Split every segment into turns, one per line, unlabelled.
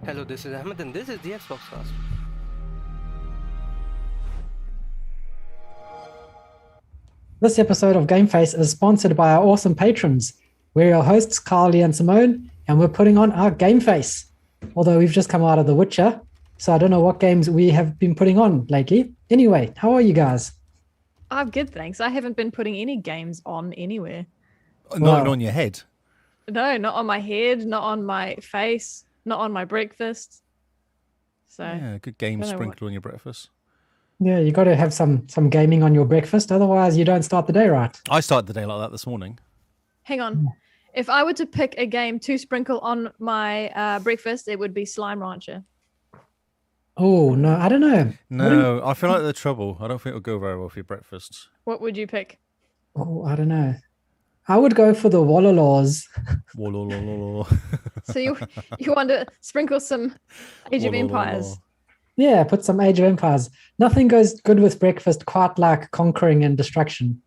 Hello, this is Ahmed and this is the XboxCast.
This episode of Game Face is sponsored by our awesome patrons. We're your hosts, Carly and Simone, and we're putting on our Game Face. Although we've just come out of The Witcher, so I don't know what games we have been putting on lately. Anyway, how are you guys?
I'm good, thanks. I haven't been putting any games on anywhere.
Not on your head.
No, not on my head, not on my face, not on my breakfast. So
Yeah, good game
don't know
sprinkled on your breakfast.
Yeah, you got to have some gaming on your breakfast, otherwise you don't start the day right.
I started the day like that this morning.
hang on. If I were to pick a game to sprinkle on my breakfast, it would be Slime Rancher.
Oh, no, I don't know.
No, I feel like the trouble. I don't think it'll go very well for your breakfast.
What would you pick?
Oh, I don't know. I would go for the Wallalaws.
So you want to sprinkle some Age of Empires?
Yeah, put some Age of Empires. Nothing goes good with breakfast quite like conquering and destruction.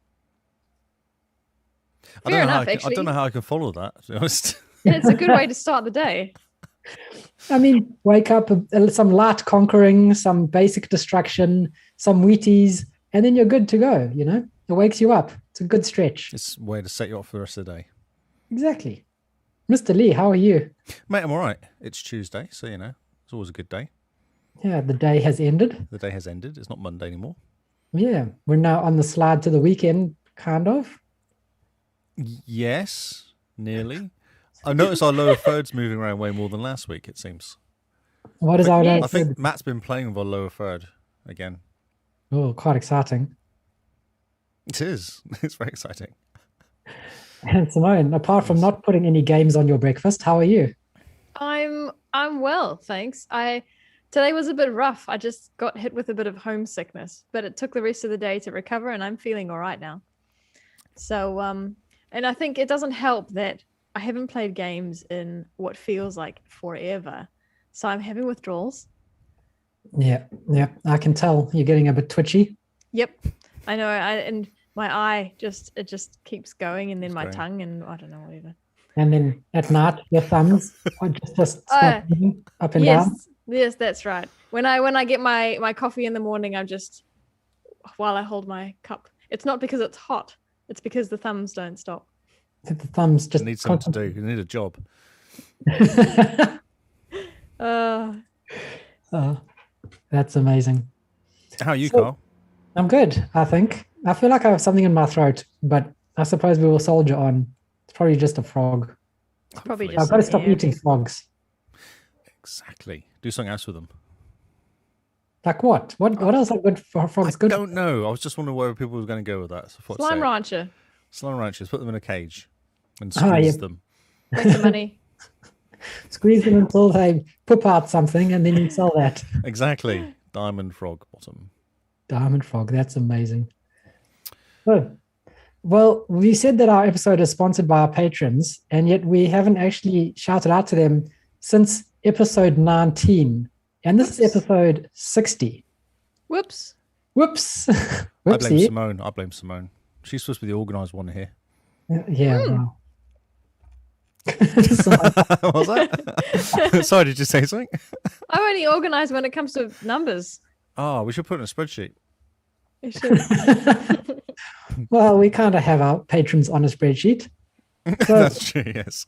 Fair enough,
I
actually.
don't know how I can follow that, to be honest.
And it's a good way to start the day.
I mean, wake up, some light conquering, some basic destruction, some Wheaties, and then you're good to go, you know? It wakes you up. It's a good stretch.
It's a way to set you up for the rest of the day.
Exactly. Mr. Lee, how are you?
Mate, I'm all right. It's Tuesday, so, it's always a good day.
Yeah, the day has ended.
The day has ended. It's not Monday anymore.
Yeah, we're now on the slide to the weekend, kind of.
Yes, nearly. I noticed our lower thirds moving around way more than last week, it seems.
What is our
Yes.
I think Matt's been playing with our lower third again.
Oh, quite exciting.
It is. It's very exciting.
And Simone, apart from not putting any games on your breakfast, how are you?
I'm well, thanks. Today was a bit rough. I just got hit with a bit of homesickness, but it took the rest of the day to recover, and I'm feeling all right now. So, and I think it doesn't help that I haven't played games in what feels like forever. So I'm having withdrawals.
Yeah, I can tell you're getting a bit twitchy.
Yep, I know. And my eye just keeps going, and then
It's
my
going.
tongue, and I don't know, whatever.
And then at night, your thumbs are just start moving up and down.
Yes, that's right. When I get my coffee in the morning, I'm just, while I hold my cup, it's not because it's hot. It's because the thumbs don't stop.
The thumbs just
You need something to do. You need a job.
That's amazing.
How are you,
So-
Carl?
I'm good, I think. I feel like I have something in my throat, but I suppose we will soldier on. It's probably just a frog.
It's probably
Hopefully.
just
I've got to stop
air.
eating frogs.
Exactly. Do something else with them.
Like what? What else are good for frogs?
I
Good.
don't know. I was just wondering where people were going to go with that. So I thought I'd
Slime
say it.
Rancher.
Slime ranchers. Put them in a cage and
Ah,
squeeze
yeah.
them.
Make some money.
Squeeze them until they poop out something, and then you sell that.
Exactly. Diamond frog bottom.
Diamond frog. That's amazing. So, well, we said that our episode is sponsored by our patrons, and yet we haven't actually shouted out to them since episode 19. And this is episode 60.
Whoops.
Whoops.
I blame
Whoopsie.
Simone. She's supposed to be the organised one here.
Yeah. Wow. So,
What was that? Sorry, did you say something?
I'm only organized when it comes to numbers.
Oh, we should put it in a spreadsheet.
I should.
well, we kind of have our patrons on a spreadsheet. So
That's true, yes.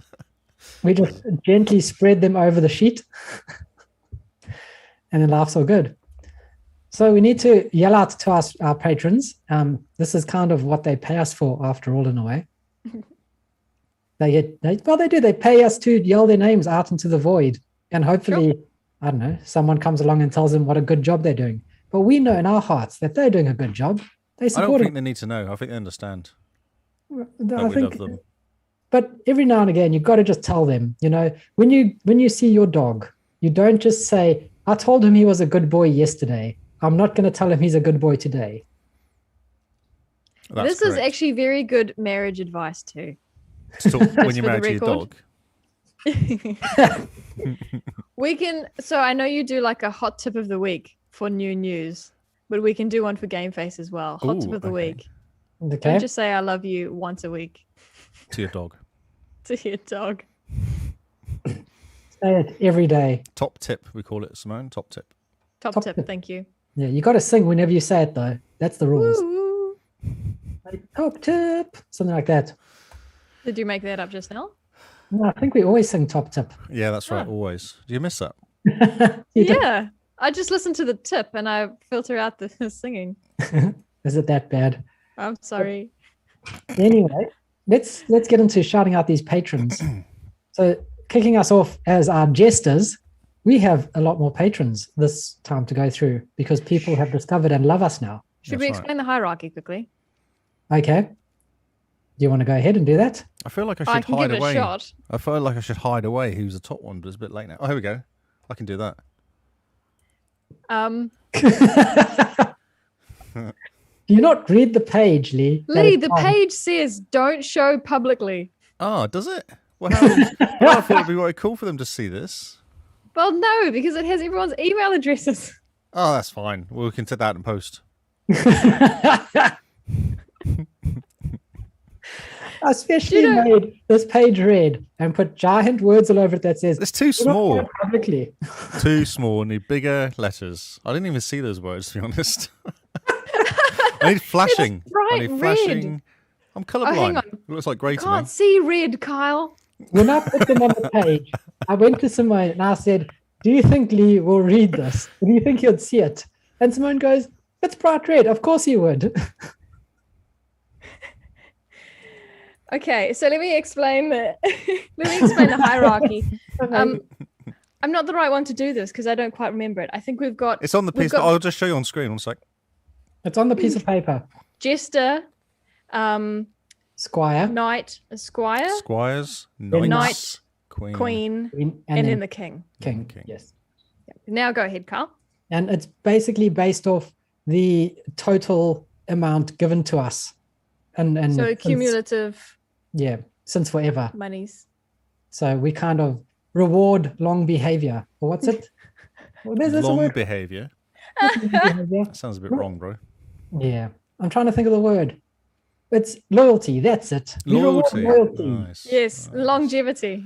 we just gently spread them over the sheet. And then life's all good. So we need to yell out to our patrons. This is kind of what they pay us for, after all, in a way. They do. They pay us to yell their names out into the void. And hopefully, I don't know, someone comes along and tells them what a good job they're doing. But we know in our hearts that they're doing a good job. They
I
support
don't
it.
think they need to know. I think they understand
I
that we
think-
love them.
But every now and again, you've got to just tell them, when you see your dog, you don't just say, I told him he was a good boy yesterday. I'm not going to tell him he's a good boy today.
That's
This is
correct.
actually very good marriage advice too.
So when you're
for the
married to your
record.
dog.
We can, so I know you do like a hot tip of the week for new news, but we can do one for Game Face as well. Hot tip
Ooh,
of the
okay.
week.
Okay.
Don't just say I love you once a week
To your dog.
to your dog.
Say it every day.
Top tip, we call it, Simone. Top tip.
Top tip. Thank you.
Yeah, you got to sing whenever you say it, though. That's the rules.
Woo.
Like, top tip, something like that.
Did you make that up just now?
No, I think we always sing top tip.
Yeah, that's right. Always. Do you miss that?
Yeah. I just listen to the tip and I filter out the singing.
Is it that bad?
I'm sorry.
Anyway, let's get into shouting out these patrons. So kicking us off as our jesters, we have a lot more patrons this time to go through because people have discovered and love us now.
Should we explain the hierarchy quickly?
Okay. Do you want to go ahead and do that?
I feel like I should
I can
hide
give it
away.
a shot.
I feel like I should hide away who's the top one, but it's a bit late now. Oh, here we go. I can do that.
Do you not read the page, Lee?
Lee, the page says don't show publicly.
Oh, does it? Well, I thought it'd be very cool for them to see this.
Well, no, because it has everyone's email addresses.
Oh, that's fine. Well, we can set that in post.
I especially made this page red and put giant words all over it that says
it's too small.
Publicly.
Too small. Need bigger letters. I didn't even see those words, to be honest. I need flashing. I need flashing.
Red.
I'm colourblind.
Hang on.
It looks like grey to me.
Can't see red, Kyle.
When I put them on the page, I went to Simone and I said, do you think Lee will read this? Do you think he'll see it? And Simone goes, it's bright red. Of course he would.
Okay, so let me explain the hierarchy. I'm not the right one to do this because I don't quite remember it. I think we've got.
It's on the piece. I'll just show you on screen. 1 sec.
It's on the piece of paper.
Jester,
Squire,
Knight, Squire,
Squires,
Knight,
Queen,
and then the King.
King. Yes.
Yeah. Now go ahead, Carl.
And it's basically based off the total amount given to us, and
so cumulative.
Yeah, since forever.
Monies.
So we kind of reward long behavior. Or what's it?
Well, long behavior. That sounds a bit wrong, bro.
Yeah, I'm trying to think of the word. It's loyalty. That's it.
Loyalty.
Nice. Yes, nice. Longevity.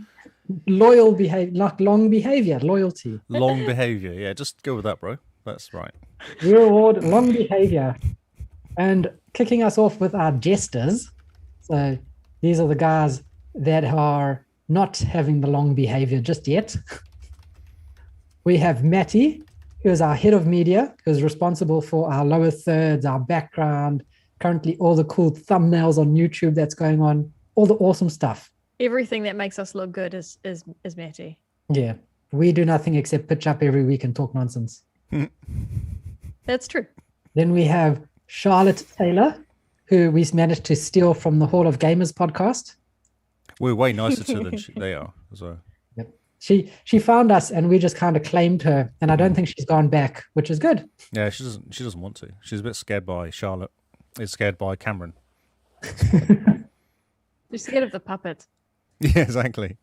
Loyal behavior, not long behavior. Loyalty.
Long behavior. Yeah, just go with that, bro. That's right.
We reward long behavior, and kicking us off with our jesters. So these are the guys that are not having the long behavior just yet. We have Matty, who is our head of media, who is responsible for our lower thirds, our background, currently all the cool thumbnails on YouTube that's going on, all the awesome stuff.
Everything that makes us look good is Matty.
Yeah. We do nothing except pitch up every week and talk nonsense.
That's true.
Then we have Charlotte Taylor, who we managed to steal from the Hall of Gamers podcast.
We're way nicer to them than they are. So.
Yep. She found us and we just kind of claimed her, and I don't think she's gone back, which is good.
Yeah, she doesn't want to. She's a bit scared by Charlotte. Is scared by Cameron.
She's scared of the puppet.
Yeah, exactly.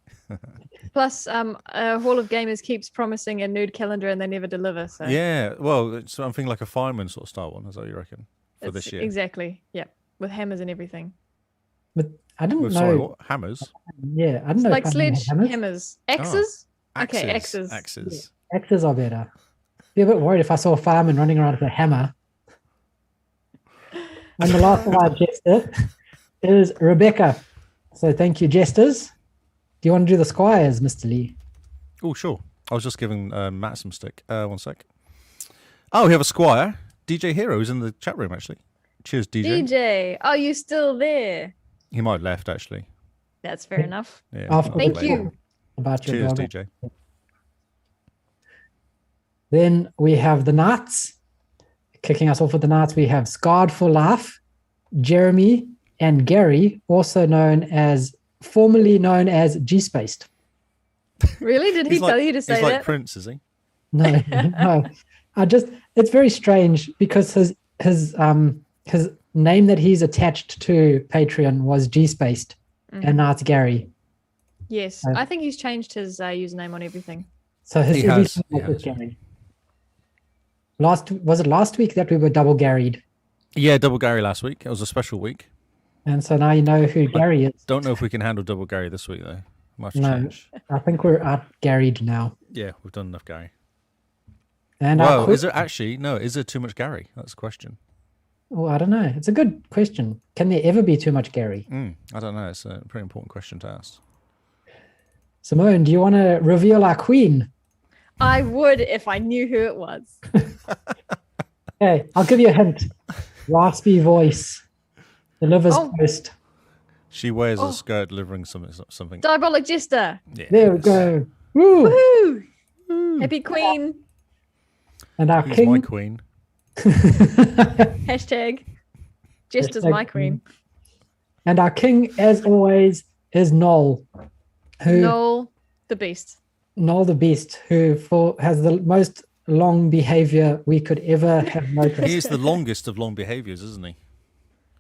Plus, Hall of Gamers keeps promising a nude calendar and they never deliver. So
yeah, well, it's something like a fireman sort of style one. Is that what you reckon for this year?
Exactly. Yeah, with hammers and everything.
But I didn't know.
Sorry, what? Hammers?
Yeah, I didn't know.
Like sledgehammers. Axes?
Oh,
okay, axes.
Axes.
Yeah, axes are better. Be a bit worried if I saw a fireman running around with a hammer. And the last of our jester is Rebecca. So thank you, jesters. Do you want to do the squires, Mr. Lee?
Oh, sure. I was just giving Matt some stick. 1 sec. Oh, we have a squire. DJ Hero is in the chat room, actually. Cheers, DJ.
DJ, are you still there?
He might have left, actually.
That's fair enough.
Yeah,
thank you.
About your
Cheers,
dog.
DJ.
Then
we have the Knights. Kicking us off with the Knights, we have Scarred for Life, Jeremy, and Gary, formerly known as G-Spaced.
Really? Did he tell you to say
he's
that?
like Prince, is he?
No, no. It's very strange because his name that he's attached to Patreon was G-Spaced, and now it's Gary.
Yes, I think he's changed his username on everything.
So his everything was Gary. Was it last week that we were double Garried?
Yeah, double Gary last week. It was a special week.
And so now you know who Gary is.
Don't know if we can handle double Gary this week, though. Might have to
No,
change.
I think we're out-Garried now.
Yeah, we've done enough Gary.
And
Well, is there actually no? Is there too much Gary? That's the question.
Oh, I don't know. It's a good question. Can there ever be too much Gary?
I don't know. It's a pretty important question to ask.
Simone, do you want to reveal our queen?
I would if I knew who it was.
Hey, I'll give you a hint. Raspy voice. Delivers
Oh.
post.
She wears a skirt delivering something.
Diabolic Jester.
Yeah,
There we go. Woo!
Woohoo! Happy Queen.
And our
He's
king.
my queen.
Hashtag Jester's
Hashtag
my queen.
And our king, as always, is Noel.
Noel the Beast.
Noel the Beast, who has the most long behavior we could ever have noticed.
He is the longest of long behaviors, isn't he?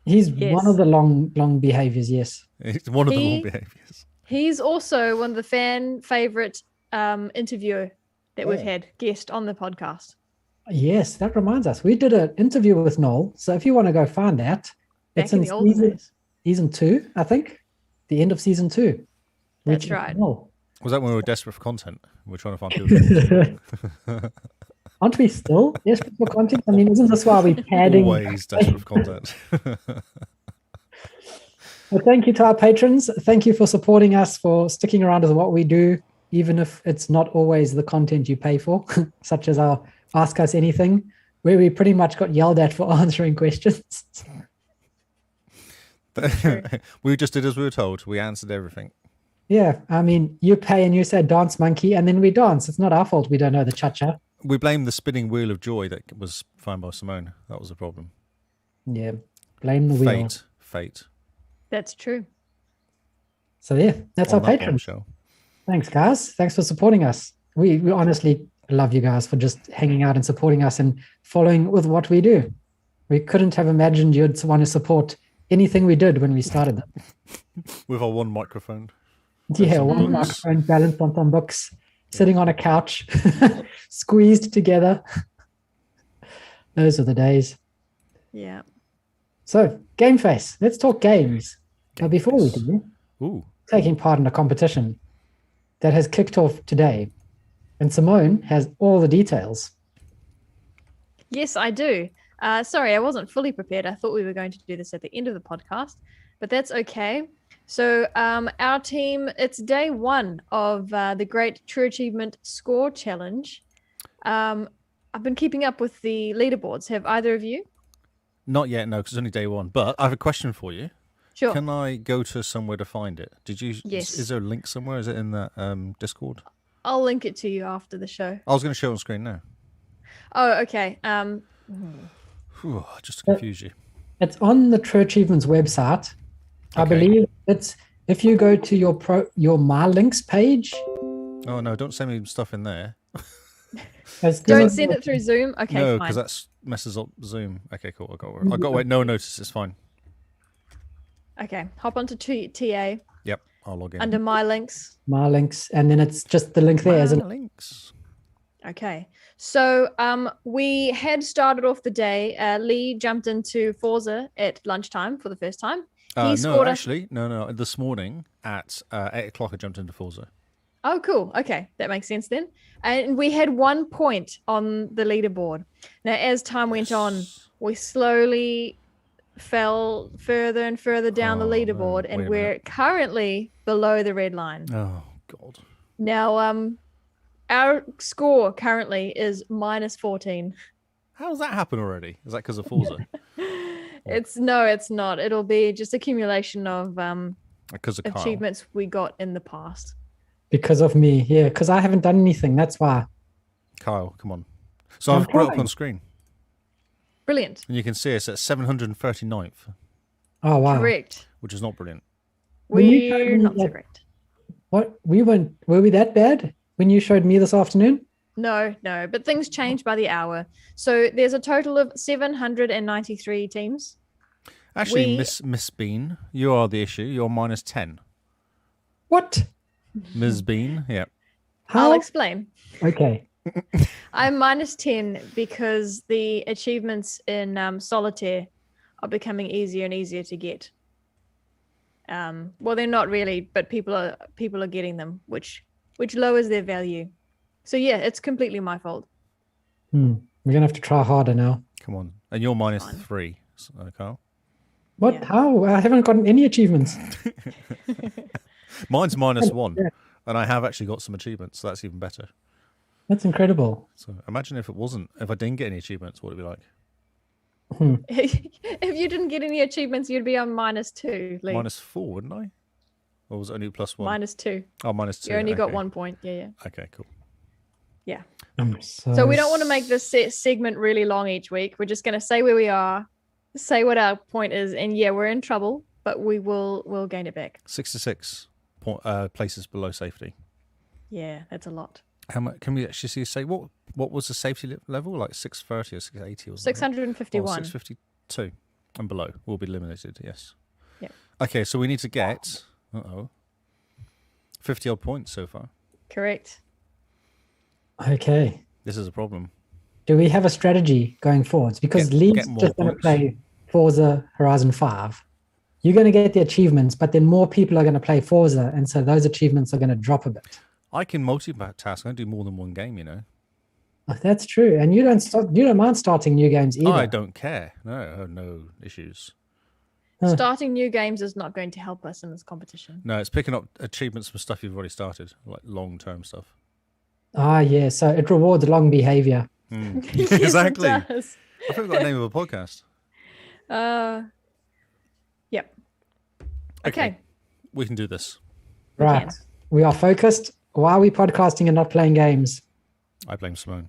He's
Yes.
one of the long behaviors, yes.
He's one of the long behaviors.
He's also one of the fan favorite interviewer that we've had guest on the podcast.
Yes, that reminds us. We did an interview with Noel. So if you want to go find that,
Back
it's
in
in
the olden days.
season 2, I think. The end of season 2.
That's
Which is
right.
Noel.
Was that when we were desperate for content? We're trying to find people.
Aren't we still desperate for content? I mean, isn't this why we're padding?
Always desperate for content.
Well, thank you to our patrons. Thank you for supporting us, for sticking around with what we do, even if it's not always the content you pay for, such as our Ask Us Anything, where we pretty much got yelled at for answering questions.
We just did as we were told. We answered everything.
Yeah, I mean, you pay and you say dance monkey, and then we dance. It's not our fault we don't know the cha-cha.
We blame the spinning wheel of joy that was found by Simone. That was the problem.
Yeah, blame the wheel.
Fate.
That's true.
So yeah, that's
On
our
that
patrons.
bombshell.
Thanks, guys. Thanks for supporting us. We honestly love you guys for just hanging out and supporting us and following with what we do. We couldn't have imagined you'd want to support anything we did when we started them.
With our one microphone.
Yeah,
some
one
books.
microphone balanced on some books, sitting on a couch, squeezed together. Those are the days.
Yeah.
So, Game Face. Let's talk games. But before we do,
Ooh.
taking part in a competition that has kicked off today. And Simone has all the details.
Yes, I do. Sorry, I wasn't fully prepared. I thought we were going to do this at the end of the podcast, but that's okay. So our team, it's day one of the Great True Achievement Score Challenge. I've been keeping up with the leaderboards. Have either of you?
Not yet, no, because it's only day one. But I have a question for you.
Sure.
Can I go to somewhere to find it?
Yes.
Is there a link somewhere? Is it in that Discord?
I'll link it to you after the show.
I was going to show it on screen now.
Oh, okay.
Whew, just to confuse you.
It's on the True Achievements website. I
Okay.
believe it's if you go to your My Links page.
Oh, no, don't send me stuff in there.
Don't send it through Zoom. Okay,
no,
fine.
because that messes up Zoom. Okay, cool. I got wait. No notice. It's fine.
Okay, hop onto TA
Yep, I'll log in.
under My Links.
My Links, and then it's just the link there, isn't it?
Links.
Okay, so we had started off the day. Lee jumped into Forza at lunchtime for the first time.
No,
scored
actually, no. This morning at 8 o'clock, I jumped into Forza.
Oh, cool. Okay, that makes sense then. And we had 1 point on the leaderboard. Now, as time went on, we slowly fell further and further down the
Oh, no.
leaderboard,
Wait
and
a
we're
minute.
currently below the red line.
Oh God.
Now, our score currently is minus 14.
How does that happen already? Is that because of Forza?
It's not. It'll be just accumulation of
Because of Kyle?
achievements we got in the past.
Because of me, yeah. Because I haven't done anything. That's why.
Kyle, come on. So
I'm
I've brought it up
trying.
on screen,
Brilliant.
and you can see us at 739th,
Oh wow.
Correct.
which is not brilliant.
When you told
We're
me
not so
that-
great.
What were we that bad when you showed me this afternoon?
No, but things change by the hour. So there's a total of 793 teams.
Actually,
We-
Miss Bean, you are the issue. You're minus 10.
What?
Ms. Bean, yeah.
How?
I'll explain.
Okay.
I'm minus 10 because the achievements in Solitaire are becoming easier and easier to get. Well, they're not really, but people are getting them, which lowers their value. So yeah, it's completely my fault.
We're gonna have to try harder now.
Come on. And you're -3, Kyle.
What?
Yeah.
How? I haven't gotten any achievements.
Mine's -1, and I have actually got some achievements, so that's even better.
That's incredible.
So imagine if I didn't get any achievements, what would it be like?
If you didn't get any achievements, you'd be on -2. Lee.
-4, wouldn't I? Or was it only +1?
-2.
Oh, -2.
You only got
okay.
1 point. Yeah.
Okay, cool.
Yeah.
So
we don't want to make this segment really long each week. We're just going to say where we are, say what our point is, and yeah, we're in trouble, but we'll gain it back.
66 places below safety.
Yeah, that's a lot.
How much can we actually say? What was the safety level? Like 630 or 680 or something?
651.
652 and below will be limited. Yes.
Yep.
Okay, so we need to get 50 odd points so far.
Correct.
Okay.
This is a problem.
Do we have a strategy going forwards? Because Lee's
more
just going to
points.
play Forza Horizon 5. You're going to get the achievements, but then more people are going to play Forza, and so those achievements are going to drop a bit.
I can multitask. I don't do more than one game, you know.
Oh, that's true. And you don't mind starting new games either.
I don't care. No, I have no issues.
Starting new games is not going to help us in this competition.
No, it's picking up achievements from stuff you've already started, like long-term stuff.
Ah, yeah. So it rewards long behavior.
Yes,
Exactly.
it does.
I forgot the name of a podcast.
Yep. Okay.
We can do this.
Right. We are focused. Why are we podcasting and not playing games?
I blame Simone.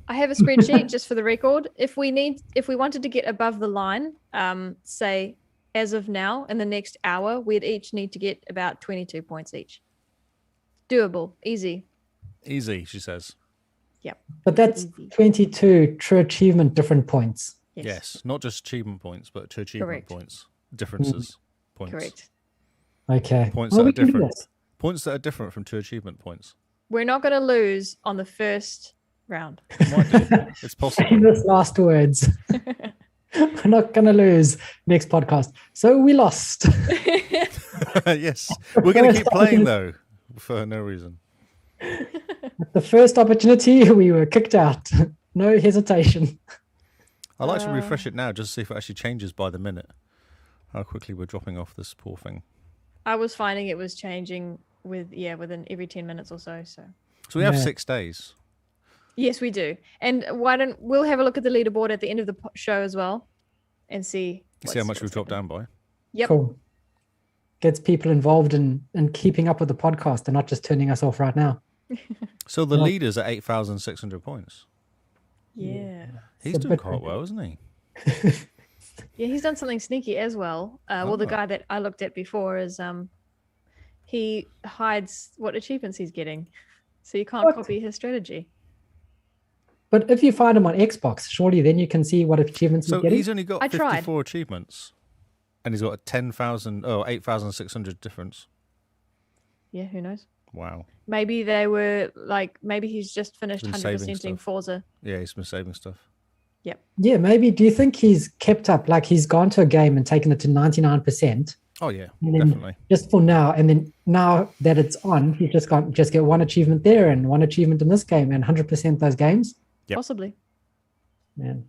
I have a spreadsheet just for the record. If we wanted to get above the line, say as of now in the next hour, we'd each need to get about 22 points each. Doable, easy.
Easy, she says.
Yep.
But that's
Easy.
22 true achievement different points.
Yes, not just achievement points, but to achievement
Correct.
points. Differences. Points.
Correct.
Okay.
Points
Well,
that
we
are
can do
different.
this.
Points that are different from two achievement points.
We're not going to lose on the first round.
Might do. It's possible.
Famous last words. We're not going to lose next podcast. So we lost.
Yes. We're going to keep playing, though, for no reason.
The first opportunity, we were kicked out. No hesitation.
I'd like to refresh it now just to see if it actually changes by the minute. How quickly we're dropping off this poor thing.
I was finding it was changing within every 10 minutes or so. So
we have
Yeah.
6 days.
yes, we do. And we'll have a look at the leaderboard at the end of the show as well, and see
See how much
what's
we've dropped
happening.
down by.
Yep.
Cool. Gets people involved in keeping up with the podcast and not just turning us off right now.
So the
Well-
leader's at 8,600 points.
Yeah.
He's
a
doing
bit-
quite well, isn't he?
Yeah, he's done something sneaky as well. Well, the
Oh.
guy that I looked at before is he hides what achievements he's getting, so you can't
What?
copy his strategy.
But if you find him on Xbox, surely then you can see what achievements
So
he's getting.
he's only got
I tried.
54 achievements. And he's got a 8,600 difference.
Yeah, who knows?
Wow.
Maybe they were maybe he's just finished
Been
100%ing
saving stuff.
Forza.
Yeah, he's been saving stuff.
Yeah, maybe. Do you think he's kept up? Like he's gone to a game and taken it to 99%?
Oh, yeah,
And then
definitely.
just for now, and then now that it's on, he's just get one achievement there and one achievement in this game and 100% those games.
Yep.
Possibly.
Man,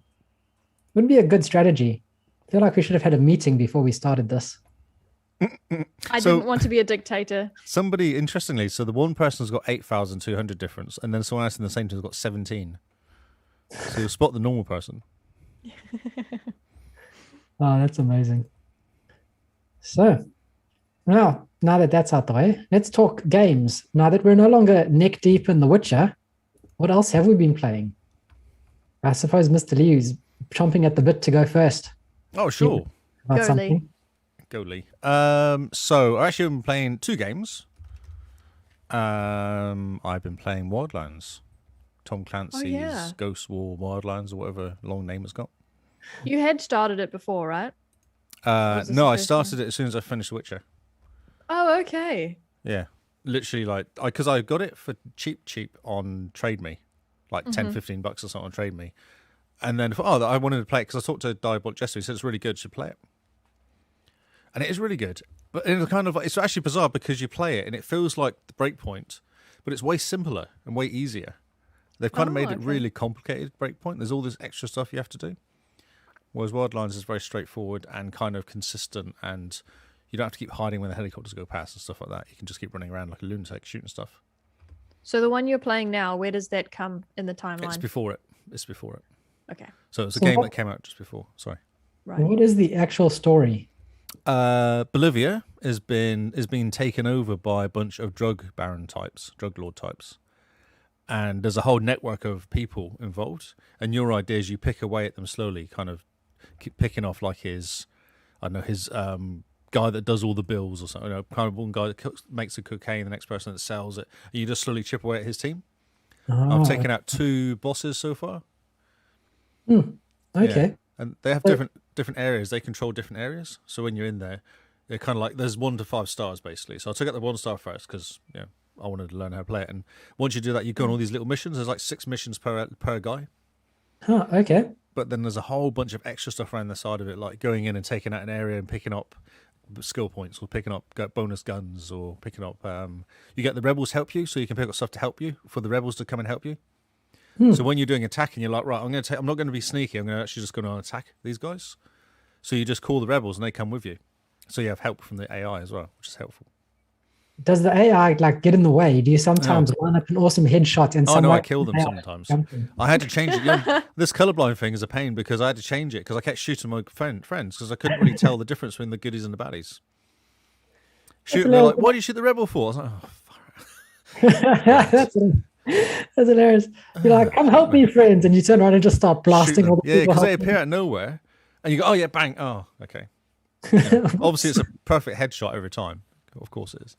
wouldn't be a good strategy. I feel like we should have had a meeting before we started this.
I
So-
didn't want to be a dictator.
Somebody, interestingly, so the one person's got 8,200 difference, and then someone else in the same team's got 17. So you'll spot the normal person.
Oh, that's amazing. So now that that's out the way, let's talk games. Now that we're no longer neck deep in The Witcher, what else have we been playing? I suppose Mr. Lee is chomping at the bit to go first.
Oh, sure.
About
Go, Lee.
something.
Go, Lee. So I actually have been playing 2 games. I've been playing Wildlands. Tom Clancy's Ghost War Wildlands, or whatever long name it's got.
You had started it before, right? was this
No,
the
I
first
started it as soon as I finished Witcher.
Oh, okay.
Yeah. Literally, because I got it for cheap on Trade Me. Like 10, 15 bucks or something on Trade Me. And then, I wanted to play it because I talked to Diabolic Jester. He said it's really good, should play it. And it is really good. But in a kind of, it's actually bizarre because you play it and it feels like the Breakpoint, but it's way simpler and way easier. They've kind of made it really complicated, Breakpoint. There's all this extra stuff you have to do. Whereas Wildlands is very straightforward and kind of consistent, and you don't have to keep hiding when the helicopters go past and stuff like that. You can just keep running around like a lunatic shooting stuff.
So the one you're playing now, where does that come in the timeline?
It's before it. It's before it.
Okay.
So it's a game that came out just before. Sorry.
Right.
What is the actual story?
Behaviour is being taken over by a bunch of drug baron types, drug lord types. And there's a whole network of people involved. And your idea is you pick away at them slowly, kind of keep picking off like his guy that does all the bills or something. Kind of one guy that makes the cocaine, the next person that sells it. And you just slowly chip away at his team.
Oh.
I've taken out 2 bosses so far.
Okay.
Yeah. And they have different areas. They control different areas. So when you're in there, they're kind of like, there's 1 to 5 stars basically. So I took out the 1 star first because I wanted to learn how to play it. And once you do that, you go on all these little missions. There's like 6 missions per guy.
Huh, okay.
But then there's a whole bunch of extra stuff around the side of it, like going in and taking out an area and picking up skill points, or picking up bonus guns, or picking up. You get the rebels help you, so you can pick up stuff to help you for the rebels to come and help you. So when you're doing attacking, you're like, right, I'm not going to be sneaky. I'm going to actually just go and attack these guys. So you just call the rebels and they come with you. So you have help from the AI as well, which is helpful.
Does the AI like get in the way? Do you sometimes line up an awesome headshot and
I kill them sometimes. I had to change it. This colorblind thing is a pain because I had to change it because I kept shooting my friends because I couldn't really tell the difference between the goodies and the baddies. Shooting, they're like, "Why do you shoot the rebel for?" I was like, "Oh, fuck."
That's hilarious. You're like, "Come help me, friends," and you turn around and just start blasting all the people.
Yeah, because they appear out of nowhere, and you go, "Oh yeah, bang! Oh, okay." Yeah. Obviously, it's a perfect headshot every time. Of course, it is.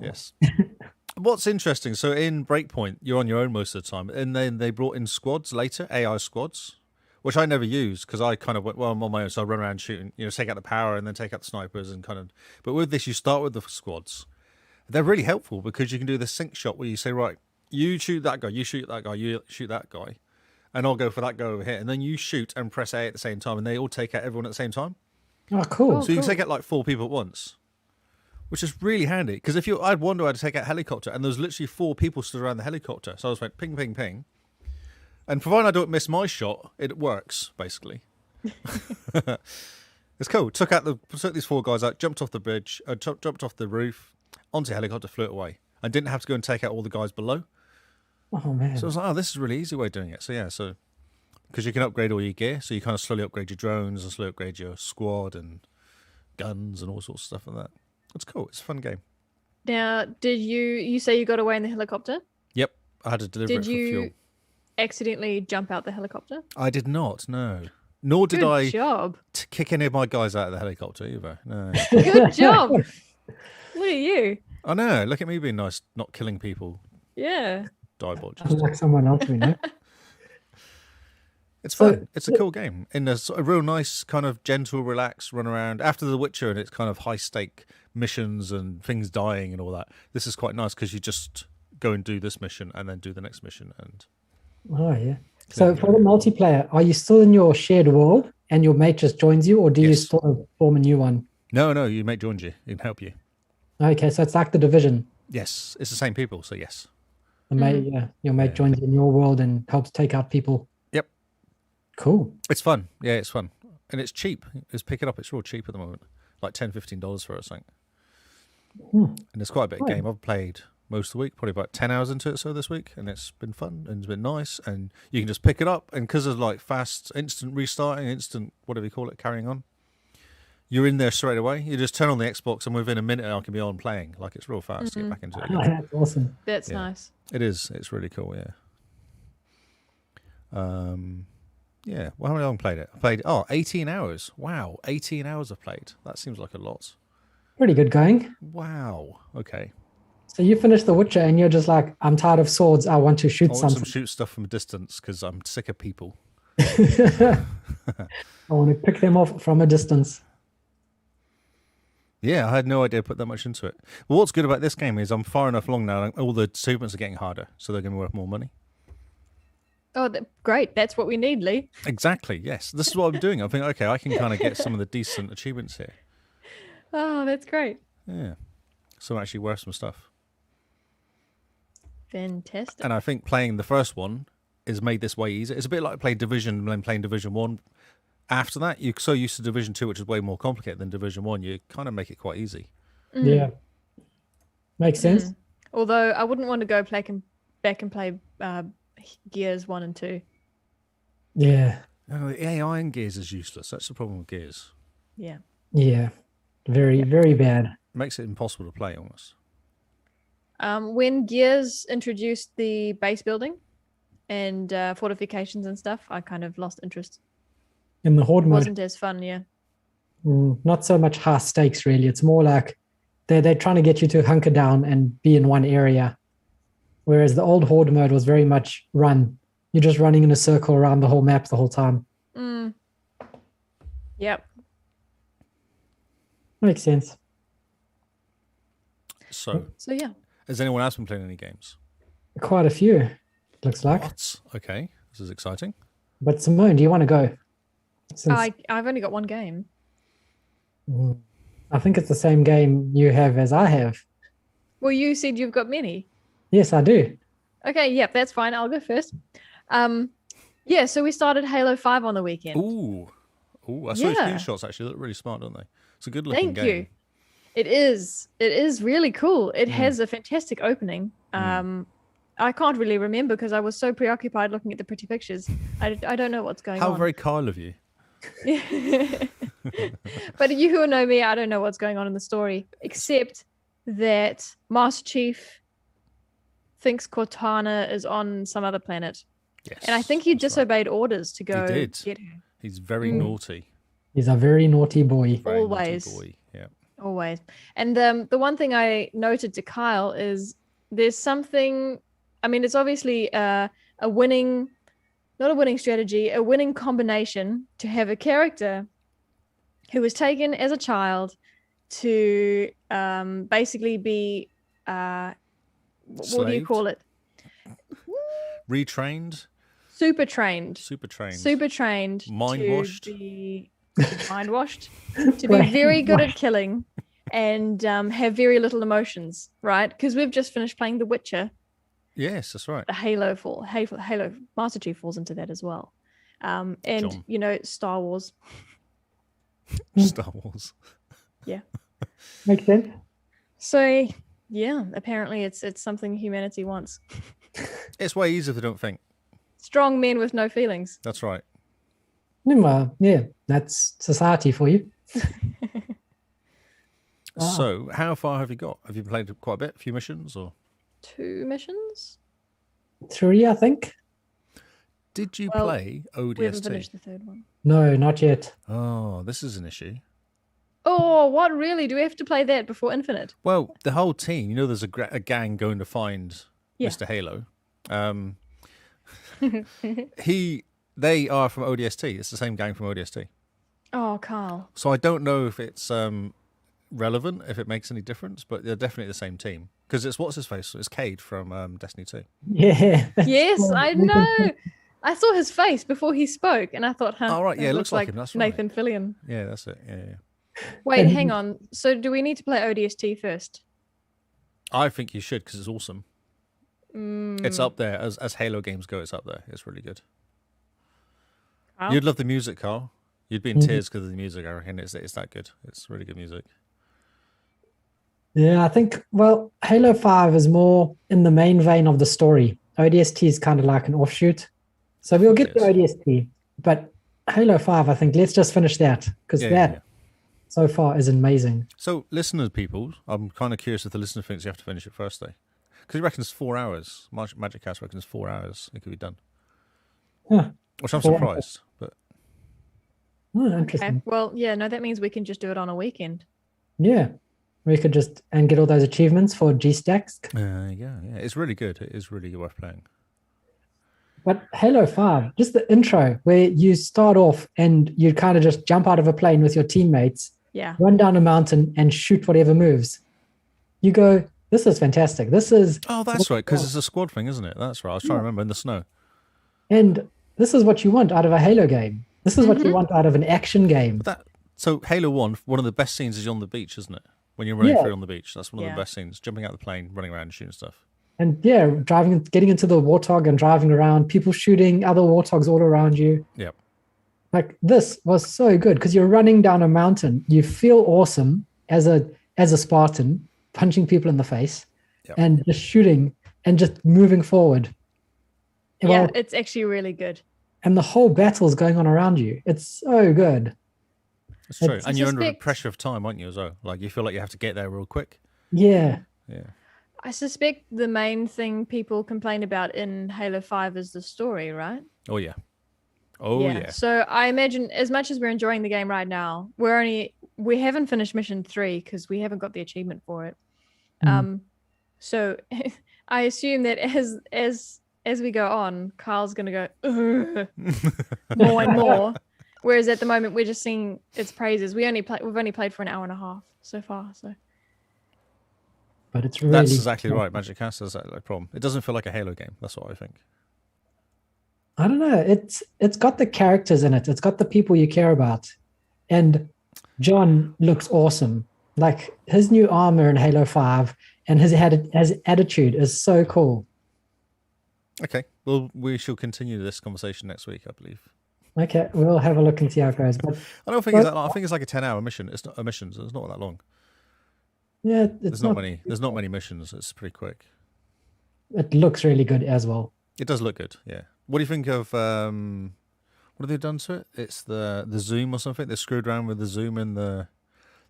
Yes. What's interesting, so in Breakpoint, you're on your own most of the time, and then they brought in squads later, AI squads, which I never used because I kind of went, well, I'm on my own, so I run around shooting, take out the power and then take out the snipers and kind of. But with this, you start with the squads. They're really helpful because you can do the sync shot where you say, right, you shoot that guy, you shoot that guy, you shoot that guy, and I'll go for that guy over here, and then you shoot and press A at the same time, and they all take out everyone at the same time.
Oh, cool.
So you can take out like 4 people at once. Which is really handy because I'd wonder how to take out a helicopter, and there was literally 4 people stood around the helicopter. So I just went ping, ping, ping, and provided I don't miss my shot, it works basically. It's cool. Took these 4 guys out, jumped off the bridge, jumped off the roof, onto a helicopter, flew it away. I didn't have to go and take out all the guys below.
Oh man!
So I was like, this is a really easy way of doing it. So because you can upgrade all your gear, so you kind of slowly upgrade your drones and slowly upgrade your squad and guns and all sorts of stuff like that. It's cool. It's a fun game.
Now, did you say you got away in the helicopter?
Yep. I had to deliver it for fuel.
Did you accidentally jump out the helicopter?
I did not, no. Nor did I
Good job.
Kick any of my guys out of the helicopter either. No.
Good job. Look at you.
I know. Look at me being nice, not killing people.
Yeah.
Sounds like someone else we know.
It's fun. It's a cool game. In a real nice, kind of gentle, relaxed run around. After The Witcher and it's kind of high stake missions and things dying and all that. This is quite nice because you just go and do this mission and then do the next mission. And
oh yeah. So for the multiplayer, are you still in your shared world and your mate just joins you, or do you still form a new one?
No, your mate joins you. He can help you.
Okay, so it's like The Division.
Yes, it's the same people. So yes.
Your mate joins you in your world and helps take out people.
Yep.
Cool.
It's fun. Yeah, it's fun. And it's cheap. Just pick it up. It's real cheap at the moment. Like $10, $15 for it, I think. And it's quite a bit of game. I've played most of the week, probably about 10 hours into it so this week, and it's been fun and it's been nice. And you can just pick it up, and because of like fast, instant restarting, instant whatever you call it, carrying on, you're in there straight away. You just turn on the Xbox, and within a minute I can be on playing. Like it's real fast to get back into it.
Oh, that's awesome.
That's nice.
It is. It's really cool. Yeah. Yeah. Well, how long have I played it? I played 18 hours. Wow, 18 hours I've played. That seems like a lot.
Pretty good going.
Wow. Okay.
So you finished The Witcher and you're just like, I'm tired of swords. I want to shoot something.
Shoot stuff from a distance because I'm sick of people.
I want to pick them off from a distance.
Yeah, I had no idea I put that much into it. Well, what's good about this game is I'm far enough along now. All the achievements are getting harder, so they're going to be worth more money.
Oh, great. That's what we need, Lee.
Exactly, yes. This is what I'm doing. I think, okay, I can kind of get some of the decent achievements here.
Oh, that's great.
Yeah. So actually worth some stuff.
Fantastic.
And I think playing the first one has made this way easier. It's a bit like playing Division and then playing Division 1. After that, you're so used to Division 2, which is way more complicated than Division 1, you kind of make it quite easy.
Yeah. Makes sense.
Although I wouldn't want to go back and play Gears 1 and 2.
Yeah.
The AI in Gears is useless. That's the problem with Gears.
Yeah.
Yeah. Very, very bad.
It makes it impossible to play almost.
When Gears introduced the base building and fortifications and stuff, I kind of lost interest.
In the horde
It
mode,
wasn't as fun, yeah.
not so much high stakes, really. It's more like they're trying to get you to hunker down and be in one area. Whereas the old horde mode was very much run. You're just running in a circle around the whole map the whole time.
Yep.
Makes sense.
So
yeah.
has anyone else been playing any games?
Quite a few, looks like.
What? Okay, this is exciting.
But Simone, do you want to go?
I've only got one game.
I think it's the same game you have as I have.
Well, you said you've got many.
Yes, I do.
Okay, yep, that's fine. I'll go first. Yeah, so we started Halo 5 on the weekend.
Ooh, I saw your screenshots actually. They look really smart, don't they? It's a good looking game.
Thank you. It is really cool. It has a fantastic opening. I can't really remember because I was so preoccupied looking at the pretty pictures. I don't know what's going on.
How very Kyle of you.
But you who know me, I don't know what's going on in the story, except that Master Chief thinks Cortana is on some other planet.
Yes.
And I think he disobeyed orders to go get her.
He's very naughty.
He's a very naughty boy.
Very
Always.
naughty boy. Yeah.
Always. And the one thing I noted to Kyle is there's something, I mean, it's obviously a winning, not a winning strategy, a winning combination to have a character who was taken as a child to basically be, what do you call it?
Retrained?
Super trained.
Mind washed.
Mind washed. To be very good at killing and have very little emotions, right? Because we've just finished playing The Witcher.
Yes, that's right.
The Halo Master Chief falls into that as well. And
John.
you know, Star Wars.
Star Wars.
Yeah.
Makes sense.
So yeah, apparently it's something humanity wants.
It's way easier if they don't think.
Strong men with no feelings.
That's right.
Well, yeah, that's society for you.
So, how far have you got? Have you played quite a bit? A few missions or?
2 missions?
3, I think.
Did you play ODST?
We haven't finished the 3rd one.
No, not yet.
Oh, this is an issue.
Oh, what really? Do we have to play that before Infinite?
Well, the whole team, you know, there's a gang going to find Mr. Halo. They are from ODST. It's the same gang from ODST.
Oh, Carl.
So I don't know if it's relevant, if it makes any difference, but they're definitely the same team. Because it's what's his face? It's Cade from Destiny 2.
Yeah.
Yes, I know. I saw his face before he spoke, and I thought,
oh, right, yeah, it looks like him. That's right.
Nathan Fillion.
Yeah, that's it. Yeah.
Wait, hang on. So do we need to play ODST first?
I think you should because it's awesome. It's up there as Halo games go. It's up there. It's really good.
Carl?
You'd love the music, Carl. You'd be in tears because of the music. I reckon it's that good. It's really good music.
Yeah, I think, well, Halo 5 is more in the main vein of the story. ODST is kind of like an offshoot. So we'll get to ODST. But Halo 5, I think, let's just finish that because so far is amazing.
So, listeners, people, I'm kind of curious if the listener thinks you have to finish it first, though. Because he reckons 4 hours. Magic Cast reckons 4 hours it could be done.
Huh.
Which I'm surprised. But
interesting.
Okay. Well, yeah, no, that means we can just do it on a weekend.
Yeah. We could just get all those achievements for GTASC.
Yeah. It's really good. It is really worth playing.
But Halo 5, just the intro where you start off and you kind of just jump out of a plane with your teammates, run down a mountain and shoot whatever moves. You go, this is fantastic. This is...
Oh, that's right, because it's a squad thing, isn't it? That's right. I was trying to remember in the snow.
And this is what you want out of a Halo game. This is what you want out of an action game.
But So Halo 1, one of the best scenes is on the beach, isn't it? When you're running
Yeah.
through on the beach. That's one of the best scenes. Jumping out of the plane, running around and shooting stuff.
And yeah, getting into the warthog and driving around, people shooting other warthogs all around you.
Yep.
Like this was so good because you're running down a mountain. You feel awesome as a Spartan, punching people in the face and just shooting and just moving forward.
Yeah, it's actually really good.
And the whole battle's going on around you. It's so good.
It's true. And you're under the pressure of time, aren't you, as well? Like, you feel like you have to get there real quick.
Yeah.
Yeah.
I suspect the main thing people complain about in Halo 5 is the story, right?
Oh, yeah. Oh, yeah.
So I imagine as much as we're enjoying the game right now, we haven't finished mission 3 because we haven't got the achievement for it. So I assume that as we go on, Kyle's going to go more and more. Whereas at the moment, we're just seeing its praises. We've only played for an hour and a half so far. So,
but it's really
that's exactly right. Magic Cast has that problem. It doesn't feel like a Halo game. That's what I think.
I don't know. It's got the characters in it. It's got the people you care about, and John looks awesome. Like his new armor in Halo 5 and his attitude is so cool.
Okay. Well, we shall continue this conversation next week, I believe.
Okay, we'll have a look and see how it goes. But
I don't think it's that long. I think it's like a 10-hour mission. It's not a mission, so it's not that long.
Yeah,
there's not many missions. It's pretty quick.
It looks really good as well.
It does look good, yeah. What do you think of what have they done to it? It's the zoom or something. They screwed around with the zoom and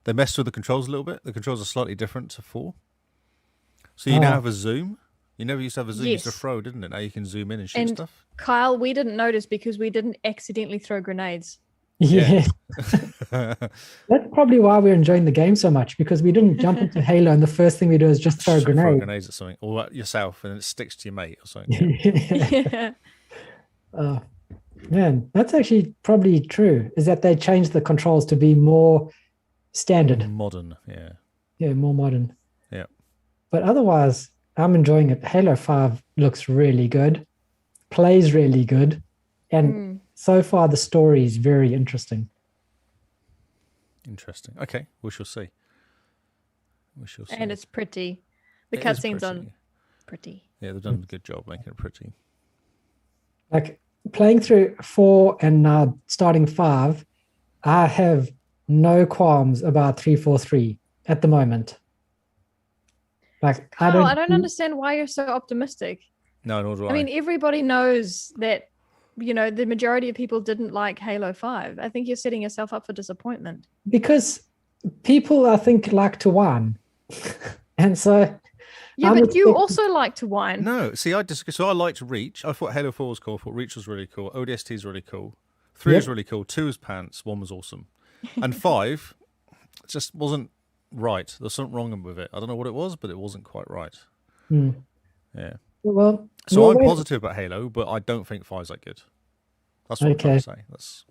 they messed with the controls a little bit. The controls are slightly different to 4. So you now have a zoom. You never used to have a zoom. You used to throw, didn't it? Now you can zoom in and shoot stuff.
Kyle, we didn't notice because we didn't accidentally throw grenades.
Yeah. That's probably why we're enjoying the game so much, because we didn't jump into Halo and the first thing we do is just throw a grenade.
Throw grenades at something, or at yourself, and it sticks to your mate or something. Yeah.
Man, that's actually probably true, is that they changed the controls to be more standard.
Modern, yeah.
Yeah, more modern.
Yeah.
But otherwise, I'm enjoying it. Halo 5 looks really good, plays really good, and so far the story is very interesting.
Interesting. Okay, we shall see. We shall see.
And it's pretty. The cutscenes on pretty.
Yeah, they've done a good job making it pretty.
Like playing through 4 and now starting 5, I have no qualms about 343 at the moment. Like
Kyle, I don't understand why you're so optimistic.
No, nor do I.
I mean, everybody knows that, you know, the majority of people didn't like Halo 5. I think you're setting yourself up for disappointment.
Because people, I think, like to whine. And so...
Yeah, but you also like to whine.
No, see, I disagree. So I liked Reach. I thought Halo 4 was cool. I thought Reach was really cool. ODST is really cool. 3 was really cool. 2 was pants. 1 was awesome. And 5 just wasn't right. There's something wrong with it. I don't know what it was, but it wasn't quite right. Yeah.
Well,
so I'm positive about Halo, but I don't think 5's that good. That's what I'm trying to say. That's...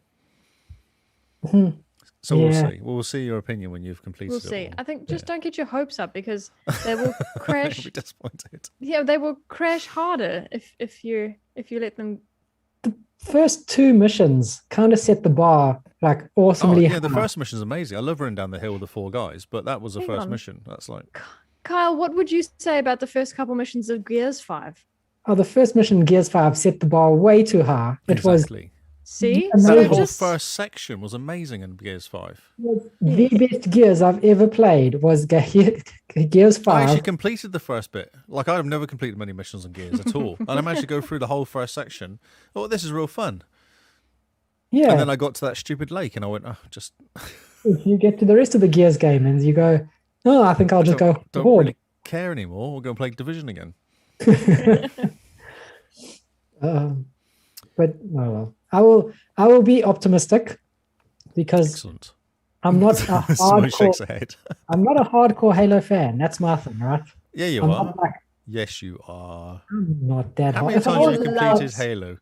So we'll see. We'll see your opinion when you've completed it.
We'll see. I think just don't get your hopes up, because they will crash.
You'll be disappointed.
Yeah, they will crash harder if you let them.
The first 2 missions kind of set the bar like awesomely high.
The first mission's amazing. I love running down the hill with the 4 guys, but that was the first mission. That's like...
Kyle, what would you say about the first couple missions of Gears 5?
Oh, the first mission in Gears 5 set the bar way too high. It
exactly.
See?
That whole first section was amazing in Gears 5.
The best Gears I've ever played was Gears 5.
I actually completed the first bit. Like, I've never completed many missions on Gears at all. And I managed to go through the whole first section. Oh, this is real fun.
Yeah.
And then I got to that stupid lake and I went, oh, just...
If you get to the rest of the Gears game and you go, oh, I think I'll just go
don't
board.
Really care anymore. We'll go and play Division again.
But well, I will be optimistic, because
excellent.
I'm not a
Someone shakes their head.
I'm not a hardcore Halo fan. That's my thing, right?
Yeah, you are. Yes, you are.
I'm not that.
How many times have you completed Halo?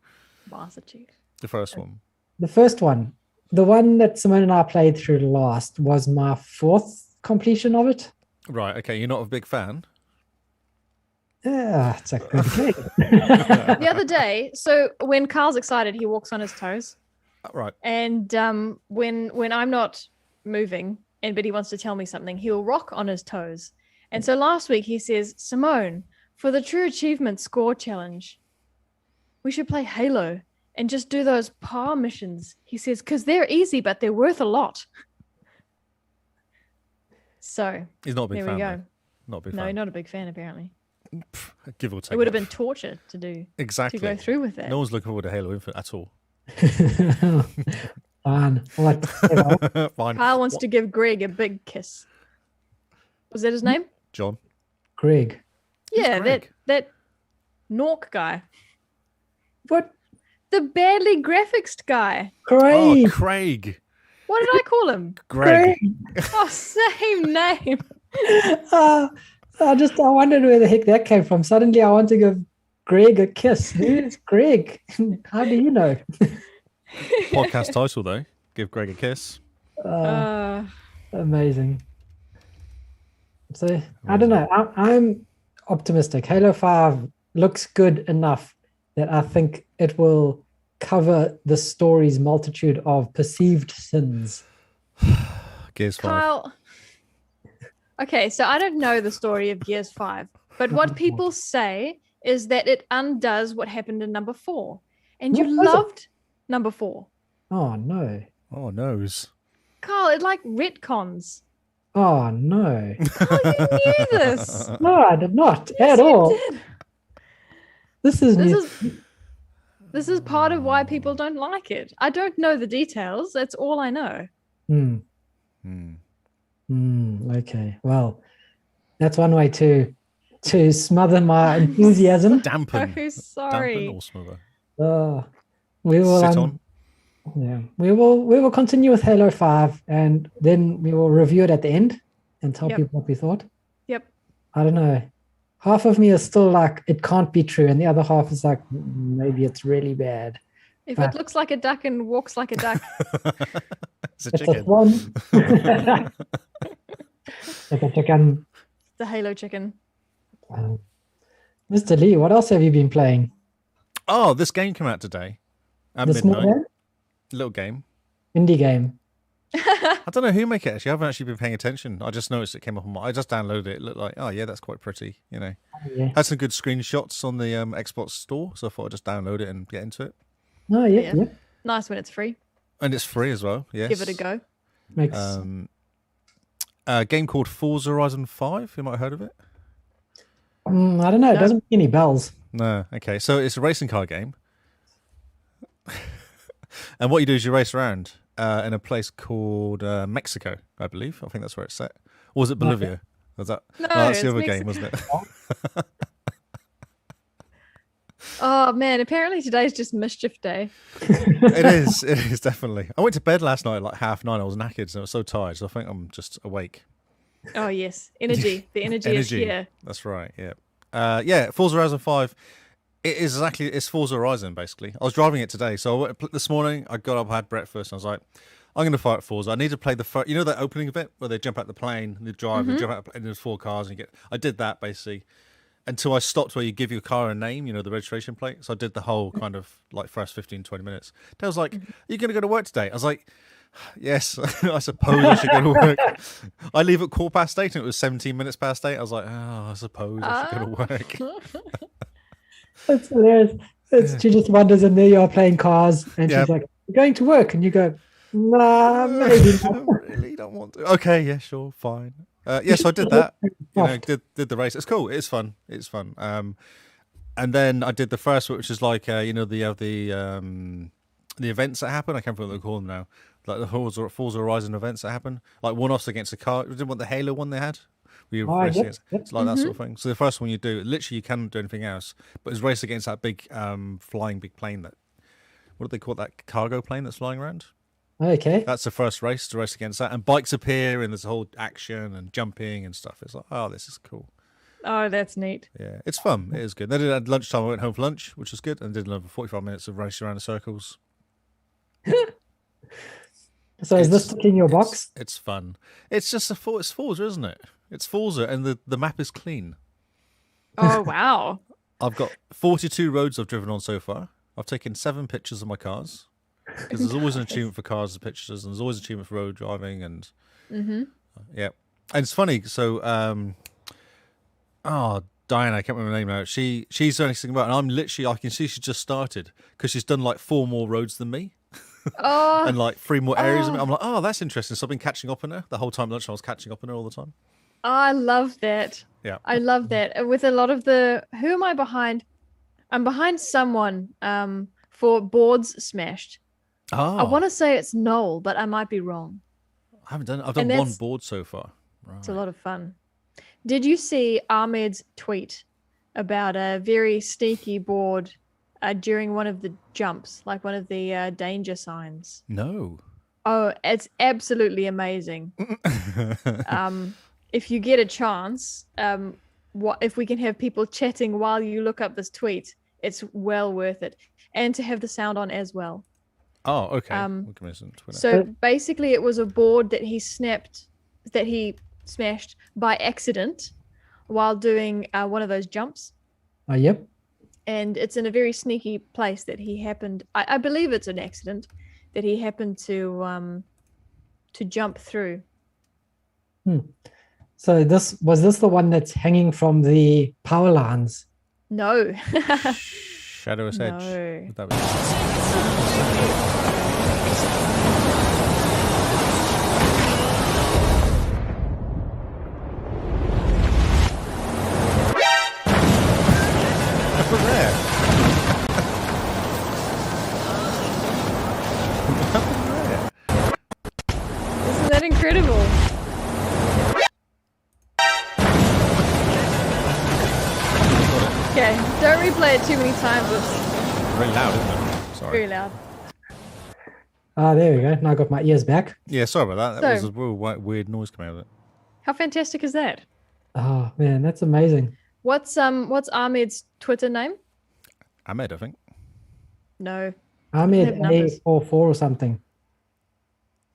The first one.
The first one, the one that Simone and I played through last, was my 4th completion of it.
Right. Okay. You're not a big fan.
Yeah, it's a good game.
The other day, so when Carl's excited, he walks on his toes.
Right.
And when I'm not moving, but he wants to tell me something, he'll rock on his toes. And so last week he says, Simone, for the True Achievement Score Challenge, we should play Halo and just do those PAR missions. He says, because they're easy, but they're worth a lot. So
he's not a big
there
fan.
we go.
Not a big
No,
fan.
not a big fan, apparently.
Give or take.
It would have been torture to do.
Exactly.
To go through with that.
No one's looking forward to Halo Infinite at all.
Fine.
Fine.
Kyle wants to give Greg a big kiss. Was that his name?
John.
Greg.
Yeah,
Greg?
that Nork guy.
What?
The badly graphics guy.
Craig.
Oh, Craig.
What did I call him?
Greg.
Oh, same name.
I wondered where the heck that came from. Suddenly I want to give Greg a kiss. Who's Greg? How do you know?
Podcast title, though. Give Greg a kiss.
Amazing. So, I don't know. I'm optimistic. Halo 5 looks good enough that I think it will cover the story's multitude of perceived sins.
Gears 5.
Kyle. Okay, so I don't know the story of Gears 5, but what people say is that it undoes what happened in number 4. And
What
you
was it?
loved number 4.
Oh, no.
Oh, noes.
Kyle, it like retcons.
Oh, no.
Oh, you knew this.
No, I did not
Yes,
at all.
you did.
This is new.
This is part of why people don't like it. I don't know the details. That's all I know.
Okay. Well, that's one way to smother my enthusiasm.
Dampen.
Oh, sorry.
Dampen or smother.
We will
Sit on.
Yeah, we will continue with Halo 5, and then we will review it at the end and tell
Yep.
people what we thought.
Yep.
I don't know. Half of me is still like, it can't be true, and the other half is like, maybe it's really bad.
If it looks like a duck and walks like a duck,
It's a
It's a
chicken.
swan. It's a chicken.
the Halo chicken.
Mr. Lee, what else have you been playing?
Oh, this game came out today at
The small
midnight.
game?
Little game.
Indie game.
I don't know who make it actually. I haven't actually been paying attention. I just noticed it came up on I just downloaded it. It looked like, oh yeah, that's quite pretty. You know,
Yeah.
had some good screenshots on the Xbox store, so I thought I'd just download it and get into it.
Oh, yeah.
Yeah. Nice when it's free.
And it's free as well. Yes.
Give it a go.
Makes
A game called Forza Horizon 5. You might have heard of it.
I don't know. It
No.
doesn't ring any bells.
No. Okay. So it's a racing car game. And what you do is you race around in a place called Mexico, I believe. I think that's where it's set. Or was it Bolivia? Was that?
No,
That's the
it's
other game,
Mexico.
wasn't it?
Oh man, apparently today's just mischief day.
It is. It is definitely. I went to bed last night at like 9:30. I was knackered, so I was so tired. So I think I'm just awake.
Oh yes, energy. The energy is here.
That's right. Yeah. Yeah. Forza Horizon 5. It is exactly. It's Forza Horizon basically. I was driving it today, so this morning I got up, had breakfast, and I was like, I'm going to fire at Forza. I need to play the first. You know that opening bit where they jump out the plane, they drive, they jump out, and there's 4 cars, and you get. I did that basically. Until I stopped where you give your car a name, you know, the registration plate. So I did the whole kind of like first 15, 20 minutes. Dale was like, are you going to go to work today? I was like, yes, I suppose I should go to work. I leave at 8:15 and it was 17 minutes past 8. I was like, oh, I suppose I should go to work.
It's hilarious. She just wanders in there, you're playing cars, and
Yeah.
she's like, you're going to work. And you go, nah, maybe
I
not.
really don't want to. Okay, yeah, sure, fine. Yes, I did that. You know, did the race. It's cool. It's fun. It's fun. And then I did the first, which is like you know the events that happen. I can't remember what they call them now. Like the Forza Horizon events that happen, like one-offs against a car. Didn't want the Halo one they had. Where you race
yep,
against,
yep.
it's like that sort of thing. So the first one you do, literally you can't do anything else, but it's race against that big flying big plane that. What do they call it, that cargo plane that's flying around?
Okay.
That's the first race to race against that, and bikes appear, and there's a whole action and jumping and stuff. It's like, oh, this is cool.
Oh, that's neat.
Yeah, it's fun. It is good. Then at lunchtime, I went home for lunch, which was good, and did another 45 minutes of racing around in circles.
So is this ticking your box?
It's fun. It's just it's Forza, isn't it? It's Forza, and the map is clean.
Oh wow.
I've got 42 roads I've driven on so far. I've taken 7 pictures of my cars. Because there's always an achievement for cars and pictures, and there's always an achievement for road driving, and yeah. And it's funny. So, Diana, I can't remember her name now. She's doing anything about, and I'm literally, I can see she just started because she's done like 4 more roads than me.
Oh,
And like 3 more areas. Than me. I'm like, oh, that's interesting. So I've been catching up on her the whole time. Lunch, I was catching up on her all the time.
I love that.
Yeah,
I love that. With a lot of the, who am I behind? I'm behind someone for boards smashed.
Oh,
I want to say it's Noel, but I might be wrong.
I haven't done. I've done 1 board so far. Right.
It's a lot of fun. Did you see Ahmed's tweet about a very sneaky board during one of the jumps, like one of the danger signs?
No.
Oh, it's absolutely amazing. If you get a chance, if we can have people chatting while you look up this tweet, it's well worth it. And to have the sound on as well.
Oh, okay.
So basically it was a board that he smashed by accident while doing one of those jumps.
Oh, yep.
And it's in a very sneaky place that he happened, I believe it's an accident, that he happened to jump through.
So was this the one that's hanging from the power lines?
No.
Shadow's Edge.
No.
That was...
Isn't that incredible? Okay, don't replay it too many times. It's
very loud, isn't it? Sorry.
very loud.
Ah, there we go. Now I got my ears back.
Yeah, sorry about that. That was a real weird noise coming out of it.
How fantastic is that?
Oh man, that's amazing.
What's Ahmed's Twitter name?
Ahmed, I think.
No.
Ahmed A44 or something.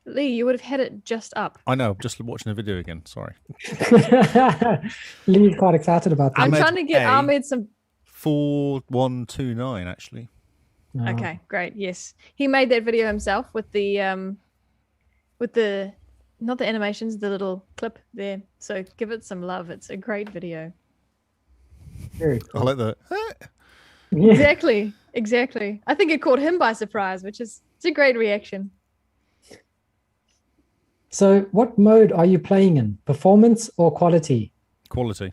Lee, you would have had it just up.
I know, just watching the video again. Sorry.
Lee's quite excited about that.
I'm trying to get Ahmed some
4129 actually.
Oh.
Okay, great. Yes. He made that video himself with the not the animations, the little clip there. So give it some love. It's a great video.
Very cool.
I like that.
Yeah.
Exactly. I think it caught him by surprise, it's a great reaction.
So what mode are you playing in? Performance or quality?
Quality.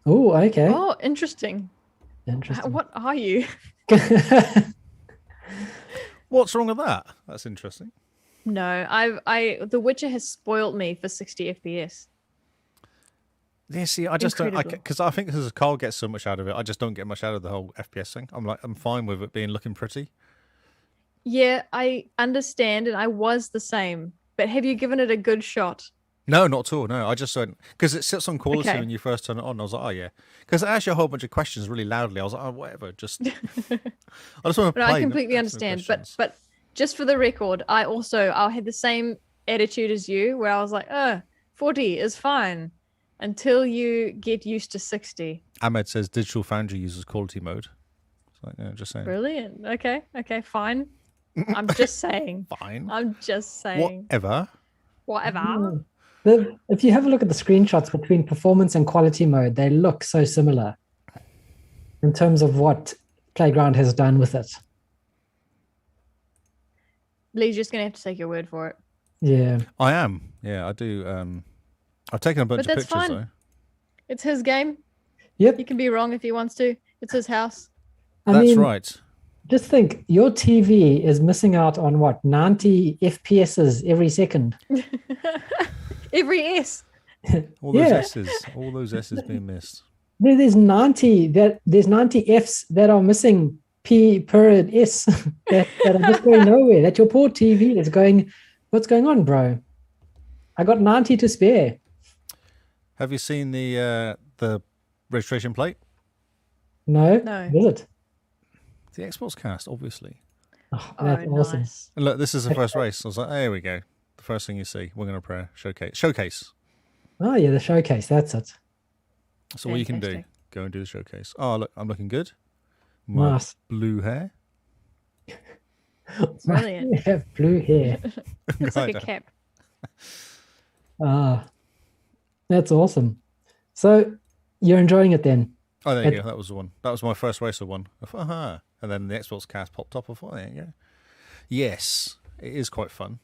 Oh, okay.
Oh, interesting.
Interesting.
What are you?
What's wrong with that? That's interesting.
No, The Witcher has spoiled me for 60 FPS.
Yeah, see, I just don't, because I think because Carl gets so much out of it, I just don't get much out of the whole FPS thing. I'm fine with it looking pretty.
Yeah, I understand, and I was the same. But have you given it a good shot?
No, not at all. No, I just don't, because it sits on quality when you first turn it on. I was like, oh yeah, because it asks you a whole bunch of questions really loudly. I was like, oh whatever, just. I just want to play.
I completely understand, but just for the record, I had the same attitude as you, where I was like, 40 is fine until you get used to 60.
Ahmed says Digital Foundry uses quality mode. So, yeah, just saying.
Brilliant. Okay, fine. I'm just saying.
Fine.
I'm just saying. Whatever.
If you have a look at the screenshots between performance and quality mode, they look so similar in terms of what Playground has done with it.
Lee's just going to have to take your word for it.
Yeah.
I am. Yeah, I do. I've taken a bunch of pictures,
fine.
though.
It's his game.
Yep.
He can be wrong if he wants to. It's his house.
That's right.
Just think, your TV is missing out on what, 90 FPSs every second?
Every S.
All those
S's being missed.
There's 90 Fs that are missing P per S that are just going nowhere. That's your poor TV that's going, what's going on, bro? I got 90 to spare.
Have you seen the registration plate?
No. Is it?
The XboxCast, obviously.
Oh, that's awesome.
Nice.
And look, this is the first race. I was like, there we go. The first thing you see, we're going to play showcase.
Oh yeah, the showcase. That's it.
So what you can do, go and do the showcase. Oh look, I'm looking good.
Nice.
Blue hair.
Brilliant.
You have blue hair.
It's like
I
a
don't.
cap.
Ah, that's awesome. So you're enjoying it then?
Oh, there you
It-
go. That was the one. That was my first racer one. I thought, aha. And then the Xbox cast popped up. I thought, there you go. Yes, it is quite fun.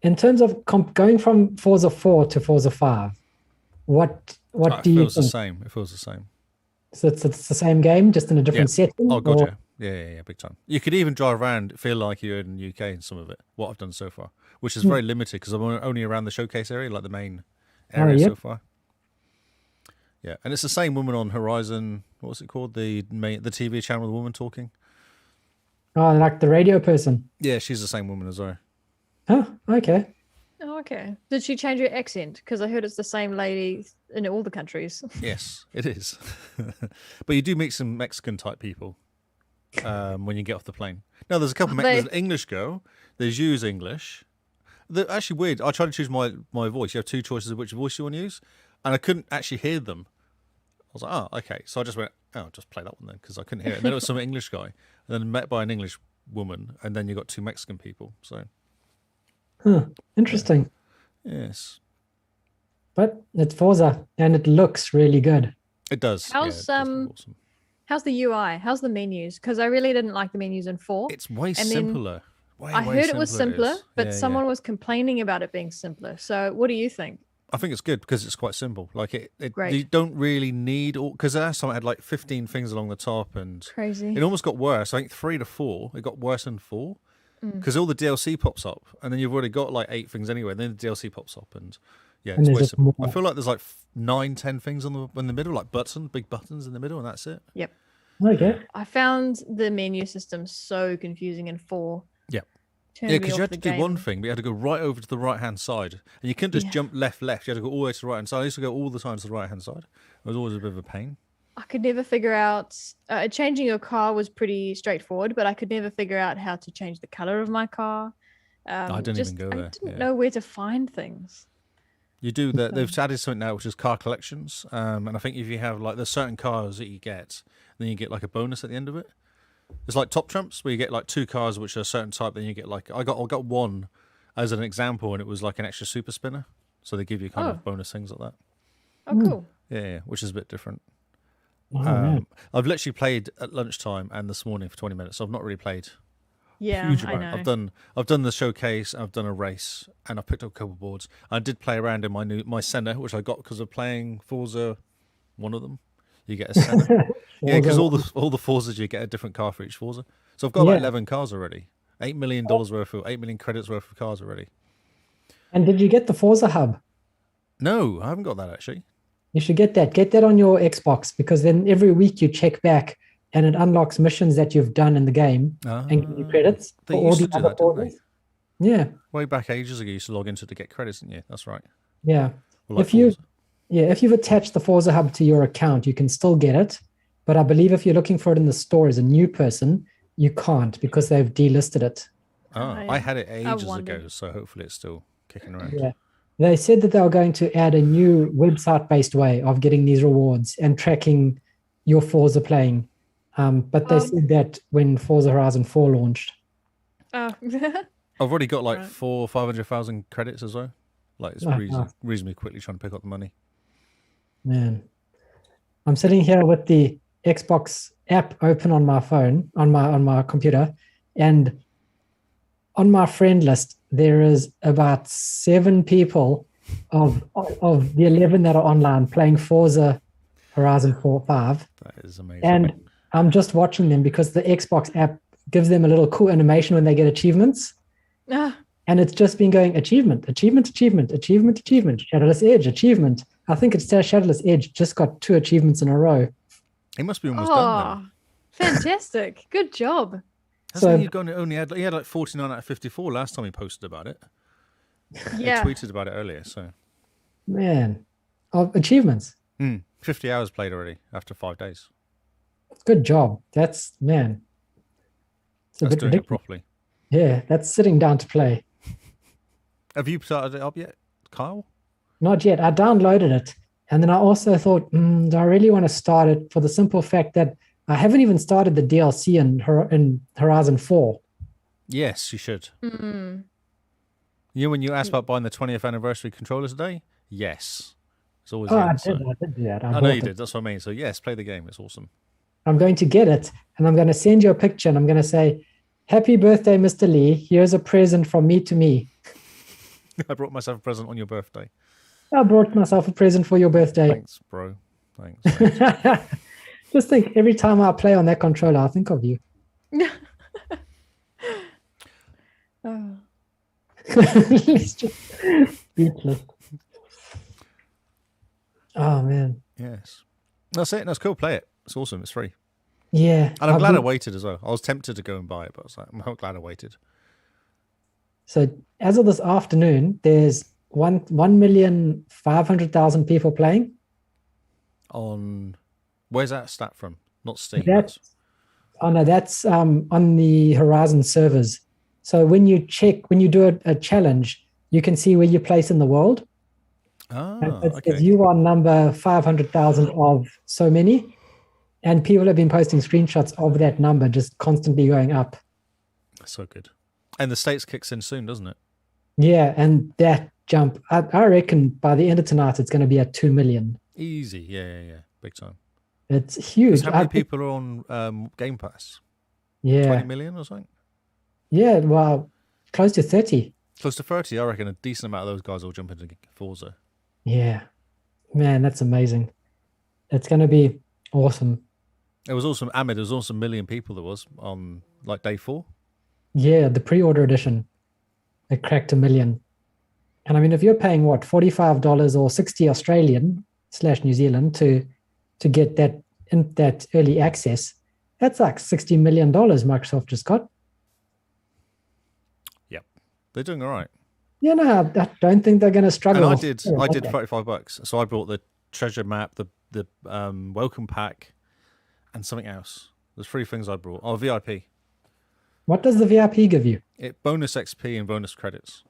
In terms of going from Forza 4 to Forza 5, what
It
do you
feels the
think?
same. It feels the same.
So it's the same game, just in a different setting?
Oh, God,
or-
yeah, big time. You could even drive around, feel like you're in the UK in some of it, what I've done so far, which is very limited because I'm only around the showcase area, like the main area
yep.
so far. Yeah, and it's the same woman on Horizon, what was it called? The TV channel with the woman talking?
Oh, like the radio person.
Yeah, she's the same woman as well.
Huh, okay.
Oh, okay. Did she change her accent? Because I heard it's the same lady in all the countries.
Yes, it is. But you do meet some Mexican type people when you get off the plane. No, there's a couple. There's an English girl. There's U's English. They're actually weird. I tried to choose my voice. You have two choices of which voice you want to use, and I couldn't actually hear them. I was like, oh, okay. So I just went, oh, just play that one then, because I couldn't hear it. And then it was some English guy, and then met by an English woman, and then you got two Mexican people. So,
Huh, interesting.
yes,
But it's Forza, and it looks really good.
it does.
How's,
yeah, it does look awesome.
How's the UI? How's the menus? Because I really didn't like the menus in 4.
It's way
then
simpler.
I heard it was simpler,
is.
but
Yeah,
someone
yeah.
was complaining about it being simpler. So what do you think?
I think it's good because it's quite simple. Like
Great.
you don't really need all because last time I had like 15 things along the top, and
Crazy.
it almost got worse. I think 3 to 4, it got worse than 4
Mm.
because all the DLC pops up, and then you've already got like 8 things anyway. And then the DLC pops up, and yeah,
And
it's
there's
way
just
simple. I
more.
feel like there's like 9, 10 things in the middle, like big buttons in the middle, and that's it.
Yep.
Okay.
I found the menu system so confusing in 4.
Yep.
Turned
Yeah,
me
because
off
you had
the
to do
game.
one thing, but you had to go right over to the right hand side, and you couldn't just
Yeah.
jump left. You had to go all the way to the right hand side. I used to go all the time to the right hand side. It was always a bit of a pain.
I could never figure out changing your car was pretty straightforward, but I could never figure out how to change the color of my car.
I didn't even go there,
I didn't
yeah.
know where to find things.
You do that. They've added something now, which is car collections. And I think if you have like there's certain cars that you get, then you get like a bonus at the end of it. It's like top trumps where you get like 2 cars which are a certain type. Then you get like I got one as an example, and it was like an extra super spinner. So they give you kind of bonus things like that.
Oh, cool.
Yeah, which is a bit different.
Oh, man.
I've literally played at lunchtime and this morning for 20 minutes. So I've not really played
Yeah,
huge
I
amount.
know.
I've done the showcase, I've done a race, and I've picked up a couple of boards. I did play around in my center, which I got because of playing Forza. One of them, you get a center. Yeah, because all the Forzas you get a different car for each Forza. So I've got like 11 cars already. $8 million worth of 8 million credits worth of cars already.
And did you get the Forza Hub?
No, I haven't got that actually.
You should get that. Get that on your Xbox, because then every week you check back and it unlocks missions that you've done in the game and give you credits
They
for all
used
the
to do
other
that, didn't they?
Forzas. Yeah,
Way back ages ago, you used to log into it to get credits, didn't you? That's right.
yeah.
Well, like
If you,
Forza.
if you've attached the Forza Hub to your account, you can still get it. But I believe if you're looking for it in the store as a new person, you can't because they've delisted it.
I had it ages ago,
wondered.
so hopefully it's still kicking around.
Yeah. They said that they were going to add a new website-based way of getting these rewards and tracking your Forza playing. But they said that when Forza Horizon 4 launched.
Oh,
I've already got like
Right.
500,000 credits as well. Like it's reasonably quickly trying to pick up the money.
Man, I'm sitting here with the Xbox app open on my phone, on my computer, and on my friend list there is about 7 people of the 11 that are online playing Forza Horizon 5.
That is amazing.
And I'm just watching them because the Xbox app gives them a little cool animation when they get achievements.
Ah,
And it's just been going achievement, Shadowless Edge, achievement. I think it's Shadowless Edge just got 2 achievements in a row.
It must be almost done
fantastic. Good job.
then.
So-
Hasn't he had like 49 out of 54 last time he posted about it.
Yeah.
He tweeted about it earlier, so
Man, of achievements.
50 hours played already after 5 days.
Good job. That's, man. It's a
That's
bit
doing it
ridiculous.
properly.
Yeah, that's sitting down to play.
Have you started it up yet, Kyle?
Not yet. I downloaded it. And then I also thought, do I really want to start it, for the simple fact that I haven't even started the DLC in Horizon 4.
Yes, you should.
Mm.
You when you asked about buying the 20th anniversary controller today? Yes. It's always
Oh,
the
I
answer.
did do that.
I know
bought
you
it.
did. That's what I mean. So yes, play the game. It's awesome.
I'm going to get it, and I'm going to send you a picture, and I'm going to say, "Happy birthday, Mr. Lee. Here's a present from me to me."
I brought myself a present on your birthday.
I brought myself a present for your birthday.
Thanks, bro. Thanks.
Just think, every time I play on that controller, I think of you.
Oh.
It's just speechless. Oh man.
Yes. That's it. That's cool. Play it. It's awesome. It's free.
Yeah.
And I'm glad I waited as well. I was tempted to go and buy it, but I was like, I'm glad I waited.
So as of this afternoon, there's 1,500,000 people playing.
On where's that stat from? Not Steam.
That's on the Horizon servers. So when you do a challenge, you can see where you place in the world.
Okay.
You are number 500,000 of so many, and people have been posting screenshots of that number just constantly going up.
So good. And the States kicks in soon, doesn't it?
Yeah, and that jump, I reckon by the end of tonight, it's going to be at 2 million.
Easy. Yeah. Big time.
It's huge.
How many people are on Game Pass?
Yeah.
20 million or something?
Yeah, well, close to 30.
Close to 30. I reckon a decent amount of those guys will jump into Forza.
Yeah. Man, that's amazing. It's going to be awesome.
It was awesome. Ahmed, there was also a million people there was on like day 4.
Yeah, the pre-order edition. It cracked 1 million. And I mean, if you're paying what, $45 or 60 Australian / New Zealand to get that early access, that's like $60 million Microsoft just got.
Yep. They're doing all right.
Yeah, no, I don't think they're going to struggle.
And I did $35. So I bought the treasure map, the welcome pack, and something else. There's 3 things I brought. Oh, VIP.
What does the VIP give you?
It bonus XP and bonus credits.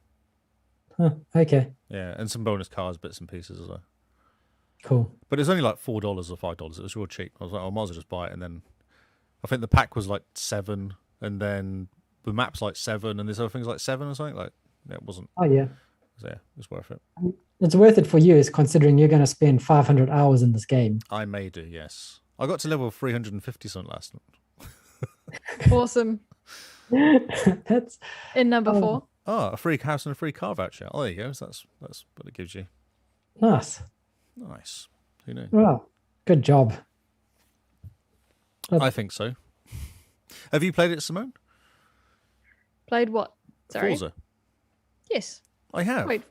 Huh, okay.
Yeah, and some bonus cars, bits and pieces as well.
Cool.
But it's only like $4 or $5. It was real cheap. I was like, I might as well just buy it. And then I think the pack was like $7, and then the map's like $7, and this other thing's like $7 or something. Like, it wasn't.
Oh yeah.
So yeah, it's worth it.
It's worth it for you, is considering you're going to spend 500 hours in this game.
I may do, yes. I got to level 350 something last night.
Awesome.
That's
In number 4.
Oh, a free house and a free car voucher. Oh, there you go. So that's what it gives you.
nice.
Nice. Who knew?
Well, good job.
I think so. Have you played it, Simone?
Played what? Sorry.
Forza.
Yes.
I have.
Wait.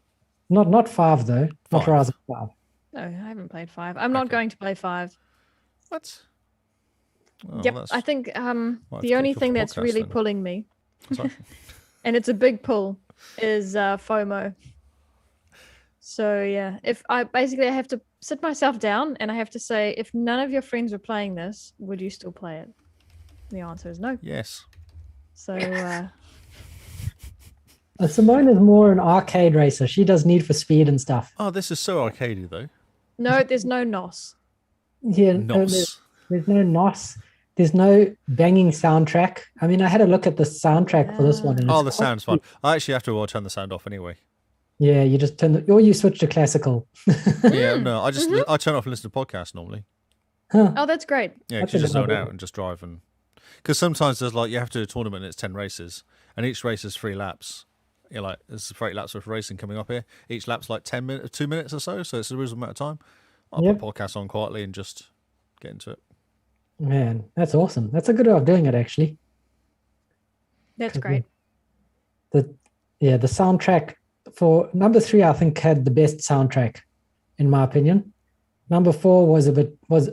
Not 5 though. Not
5.
Horizon 5.
No, I haven't played 5. I'm not
Okay.
going to play 5.
What? Oh,
Yep.
that's-
I think
have to
the only
take
thing
off the
that's
podcast
really
then.
pulling me,
Sorry.
and it's a big pull, is FOMO. So yeah, if I have to sit myself down and I have to say, if none of your friends were playing this, would you still play it? The answer is no.
Yes.
So
Simone is more an arcade racer. She does Need for Speed and stuff.
Oh, this is so arcadey though.
no, there's no NOS.
Yeah,
Nos.
there's no NOS. There's no banging soundtrack. I mean, I had a look at the soundtrack for this one. And
Oh,
it's
the
quite
sound's fun. I actually have to turn the sound off anyway.
Yeah, you just or you switch to classical.
Yeah, no, I turn off and listen to podcasts normally.
Oh, that's great.
Yeah,
That's
because you
a
just
good
zone
idea.
out and just drive, and because sometimes there's like you have to do a tournament and it's 10 races, and each race is 3 laps. You're like, there's 3 laps of racing coming up here. Each lap's like 10 minutes, 2 minutes or so it's a reasonable amount of time. I'll
Yep.
put podcast on quietly and just get into it.
Man, that's awesome. That's a good way of doing it, actually.
That's
Could
great.
The soundtrack for number 3, I think, had the best soundtrack, in my opinion. Number 4 was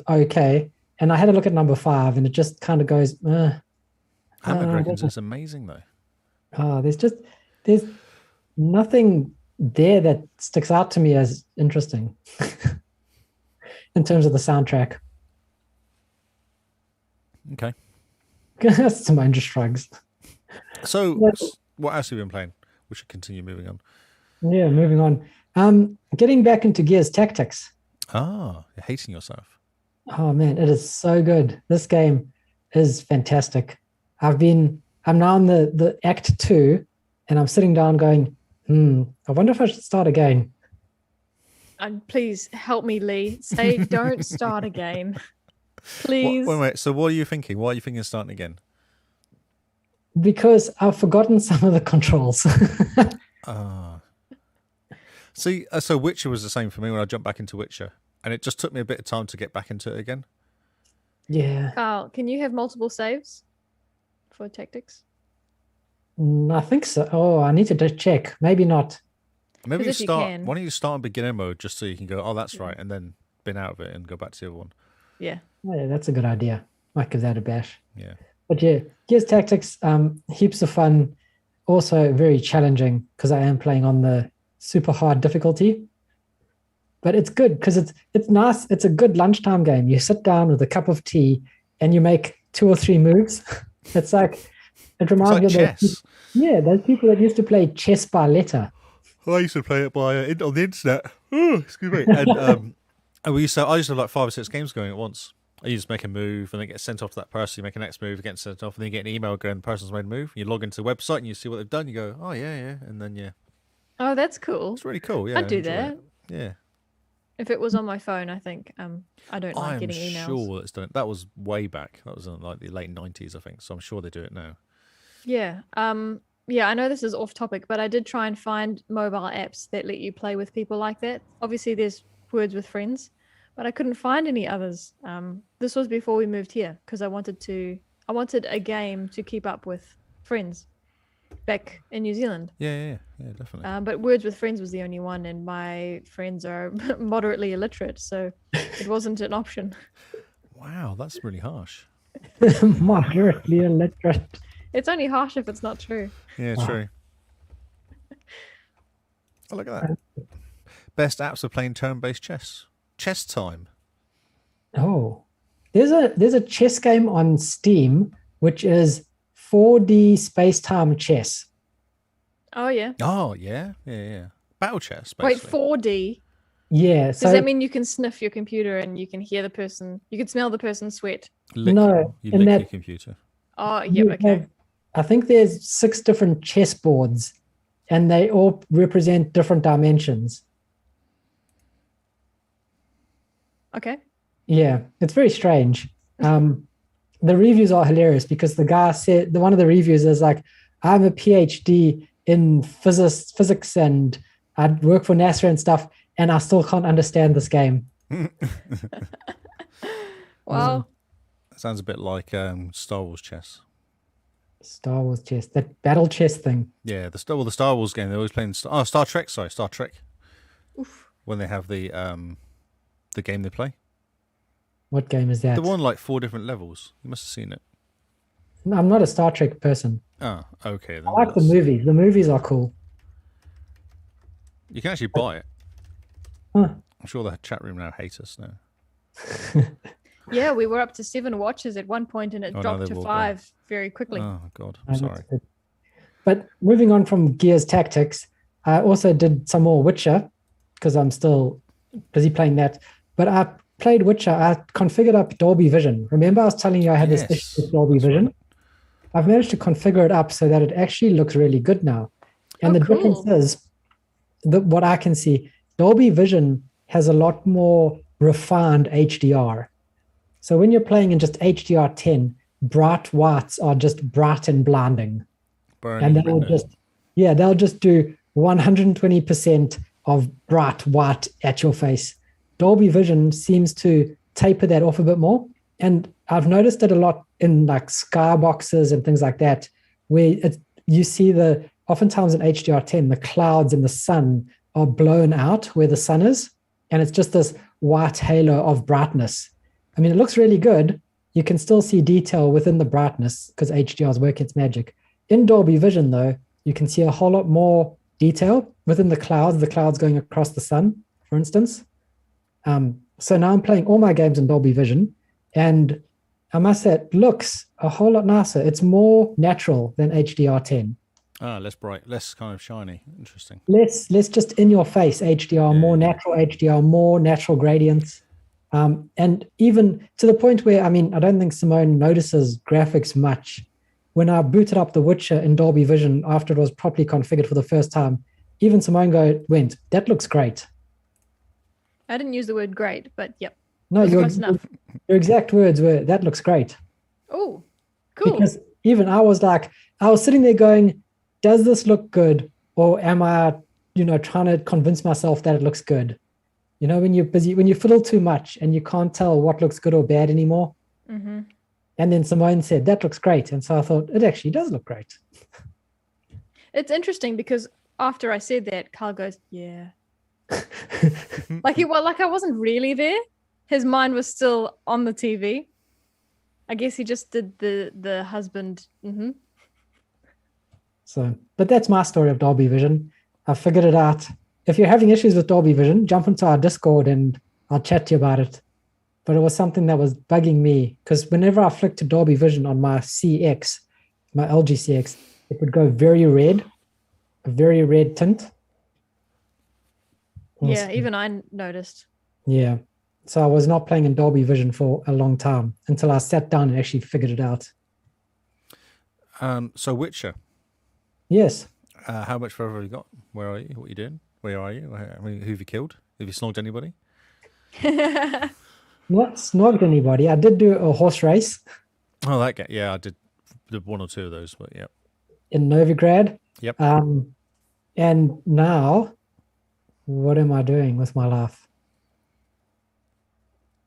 okay, and I had a look at number 5, and it just kind of goes.
Ahmed
Uh,
reckons it's amazing though.
There's nothing there that sticks out to me as interesting in terms of the soundtrack.
Okay.
Simone just shrugs.
So,
Well-
what else have you been playing? We should continue moving on.
Yeah, moving on. Getting back into Gears Tactics.
Ah, you're hating yourself.
Oh man, it is so good. This game is fantastic. I've been I'm now in the act 2, and I'm sitting down going, I wonder if I should start again.
And please help me, Lee. Say, don't start again. Please.
Wait. So what are you thinking? Why are you thinking of starting again?
Because I've forgotten some of the controls.
See, so Witcher was the same for me when I jumped back into Witcher. And it just took me a bit of time to get back into it again.
Yeah.
Kyle, can you have multiple saves for tactics?
I think so. Oh, I need to just check. Maybe not.
Maybe you
if you
start.
can.
Why don't you start in beginner mode just so you can go, oh, that's right, and then bin out of it and go back to the other one.
Yeah.
Oh, yeah, that's a good idea. Might give that a bash.
Yeah.
But yeah, Gears Tactics, heaps of fun. Also very challenging because I am playing on the super hard difficulty. But it's good because it's nice. It's a good lunchtime game. You sit down with a cup of tea and you make 2 or 3 moves. It's like, it reminds me of
chess.
those people that used to play chess by letter.
Well, I used to play it on the internet. Oh, excuse me. And I used to have like 5 or 6 games going at once. You just make a move and then get sent off to that person. You make a next move, get sent off, and then you get an email going, the person's made a move. You log into the website and you see what they've done. You go, oh, yeah. And then, yeah.
Oh, that's cool.
It's really cool. Yeah.
I'd do that.
Yeah.
If it was on my phone, I think I don't like getting emails.
I'm sure it's done. That was way back. That was in like the late 90s, I think. So I'm sure they do it now.
Yeah. Yeah, I know this is off topic, but I did try and find mobile apps that let you play with people like that. Obviously, there's Words with Friends, but I couldn't find any others. This was before we moved here because I wanted a game to keep up with friends back in New Zealand.
Yeah, definitely.
But Words with Friends was the only one, and my friends are moderately illiterate, so it wasn't an option.
Wow, that's really harsh.
Moderately illiterate.
It's only harsh if it's not true.
Yeah, true. Oh, look at that. Best apps for playing turn-based chess. Chess Time.
Oh, there's a chess game on Steam which is 4D space-time chess.
Oh yeah.
Oh yeah. Battle chess.
Wait,
Basically.
4D.
Yeah.
Does that mean you can sniff your computer and you can hear the person? You can smell the person's sweat.
You lick your computer.
Oh yeah. Okay.
I think there's 6 different chessboards, and they all represent different dimensions.
Okay.
Yeah, it's very strange. The reviews are hilarious because the guy said, one of the reviews is like, I have a PhD in physics and I work for NASA and stuff, and I still can't understand this game.
Wow.
That sounds a bit like Star Wars chess.
Star Wars chess, that battle chess thing.
Yeah, the Star Wars game. They're always playing Star Trek. Sorry, Star Trek.
Oof.
When they have the game they play.
What game is that?
The one like 4 different levels. You must have seen it.
No, I'm not a Star Trek person.
Oh, okay. Then
I like the movies. The movies are cool.
You can actually buy it.
Huh.
I'm sure the chat room now hates us now.
Yeah, we were up to 7 watches at one point, and it dropped to 5 very quickly.
Oh God, I'm sorry.
But moving on from Gears Tactics, I also did some more Witcher because I'm still busy playing that. But I played Witcher. I configured up Dolby Vision. Remember I was telling you I had this issue with Dolby Vision? Right. I've managed to configure it up so that it actually looks really good now. And the difference is, what I can see, Dolby Vision has a lot more refined HDR. So when you're playing in just HDR10, bright whites are just bright and blinding. And they'll just do 120% of bright white at your face. Dolby Vision seems to taper that off a bit more. And I've noticed it a lot in like skyboxes and things like that, where you see oftentimes in HDR10, the clouds and the sun are blown out where the sun is. And it's just this white halo of brightness. I mean, it looks really good. You can still see detail within the brightness because HDR's work its magic. In Dolby Vision, though, you can see a whole lot more detail within the clouds going across the sun, for instance. So now I'm playing all my games in Dolby Vision, and I must say it looks a whole lot nicer. It's more natural than HDR10.
Less bright, less kind of shiny. Interesting.
Less just in your face HDR, more natural HDR, more natural gradients. And even to the point where, I mean, I don't think Simone notices graphics much. when I booted up The Witcher in Dolby Vision after it was properly configured for the first time, even Simone went, "That looks great."
I didn't use the word great, but yep.
No,
It was close enough.
your exact words were, "That looks great."
Oh, cool.
Because even I was sitting there going, "Does this look good, or am I, trying to convince myself that it looks good?" When you're busy, when you fiddle too much and you can't tell what looks good or bad anymore.
Mm-hmm.
And then Simone said, "That looks great," and so I thought it actually does look great.
It's interesting because after I said that, Kyle goes, "Yeah." like I wasn't really there. His mind was still on the TV. I guess he just did the husband. Mm-hmm.
So, but that's my story of Dolby Vision. I figured it out. If you're having issues with Dolby Vision, jump into our Discord and I'll chat to you about it. But it was something that was bugging me because whenever I flicked to Dolby Vision on my CX, my LG CX, it would go very red, a very red tint.
Yeah, even I noticed.
Yeah. So I was not playing in Dolby Vision for a long time until I sat down and actually figured it out.
So Witcher.
Yes.
How much further have you got? Where are you? What are you doing? Where are you? Who have you killed? Have you snogged anybody?
Not snogged anybody. I did do a horse race.
Oh, that guy. Yeah, I did one or two of those, but yeah.
In Novigrad.
Yep.
And now, what am I doing with my life?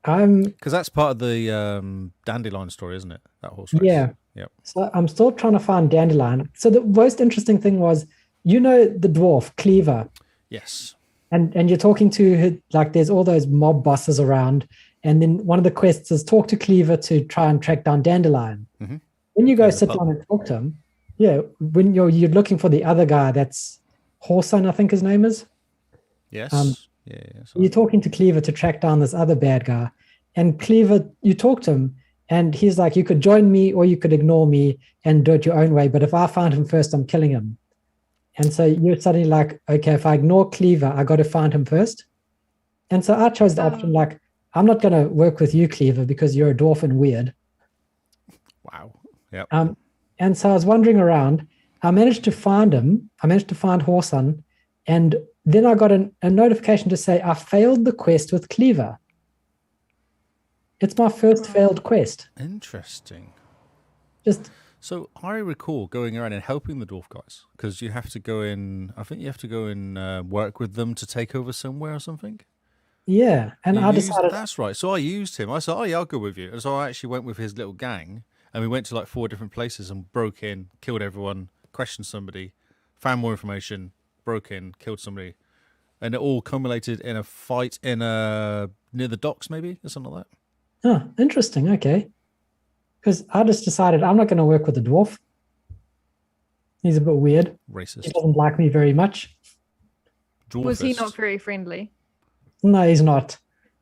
Because that's part of the Dandelion story, isn't it? That horse race.
Yeah.
Yep.
So I'm still trying to find Dandelion. So the most interesting thing was, the dwarf, Cleaver.
Yes.
And you're talking to, there's all those mob bosses around. And then one of the quests is talk to Cleaver to try and track down Dandelion.
Mm-hmm.
When you go sit down and talk to him, when you're looking for the other guy, that's Horson, I think his name is.
Yes.
You're talking to Cleaver to track down this other bad guy. And Cleaver, you talk to him, and he's like, "You could join me or you could ignore me and do it your own way. But if I find him first, I'm killing him." And so you're suddenly like, okay, if I ignore Cleaver, I got to find him first. And so I chose the option I'm not going to work with you, Cleaver, because you're a dwarf and weird.
Wow. Yeah.
And so I was wandering around. I managed to find him. I managed to find Horson. And then I got a notification to say I failed the quest with Cleaver. It's my first failed quest.
Interesting.
So
I recall going around and helping the dwarf guys because you have to go in. I think you have to go and work with them to take over somewhere or something.
Yeah, and I decided
that's right. So I used him. I said, "Oh yeah, I'll go with you." And so I actually went with his little gang, and we went to 4 different places and broke in, killed everyone, questioned somebody, found more information, broke in, killed somebody, and it all culminated in a fight near the docks, maybe or something like that.
Oh, interesting. Okay. Because I just decided I'm not going to work with a dwarf. He's a bit weird.
Racist.
He doesn't like me very much.
Dwarfist.
Was he not very friendly?
No, he's not.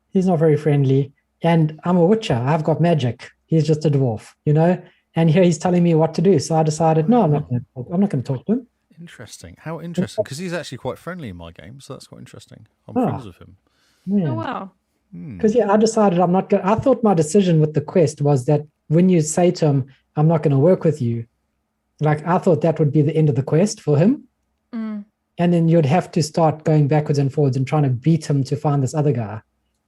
He's not very friendly. And I'm a witcher. I've got magic. He's just a dwarf, And here he's telling me what to do. So I decided, no, I'm not going to talk to him.
Interesting. How interesting. Because he's actually quite friendly in my game. So that's quite interesting. I'm friends with him.
Yeah.
Oh, wow.
Because, I decided I'm not going to. I thought my decision with the quest was that when you say to him, I'm not going to work with you, I thought that would be the end of the quest for him.
Mm.
And then you'd have to start going backwards and forwards and trying to beat him to find this other guy.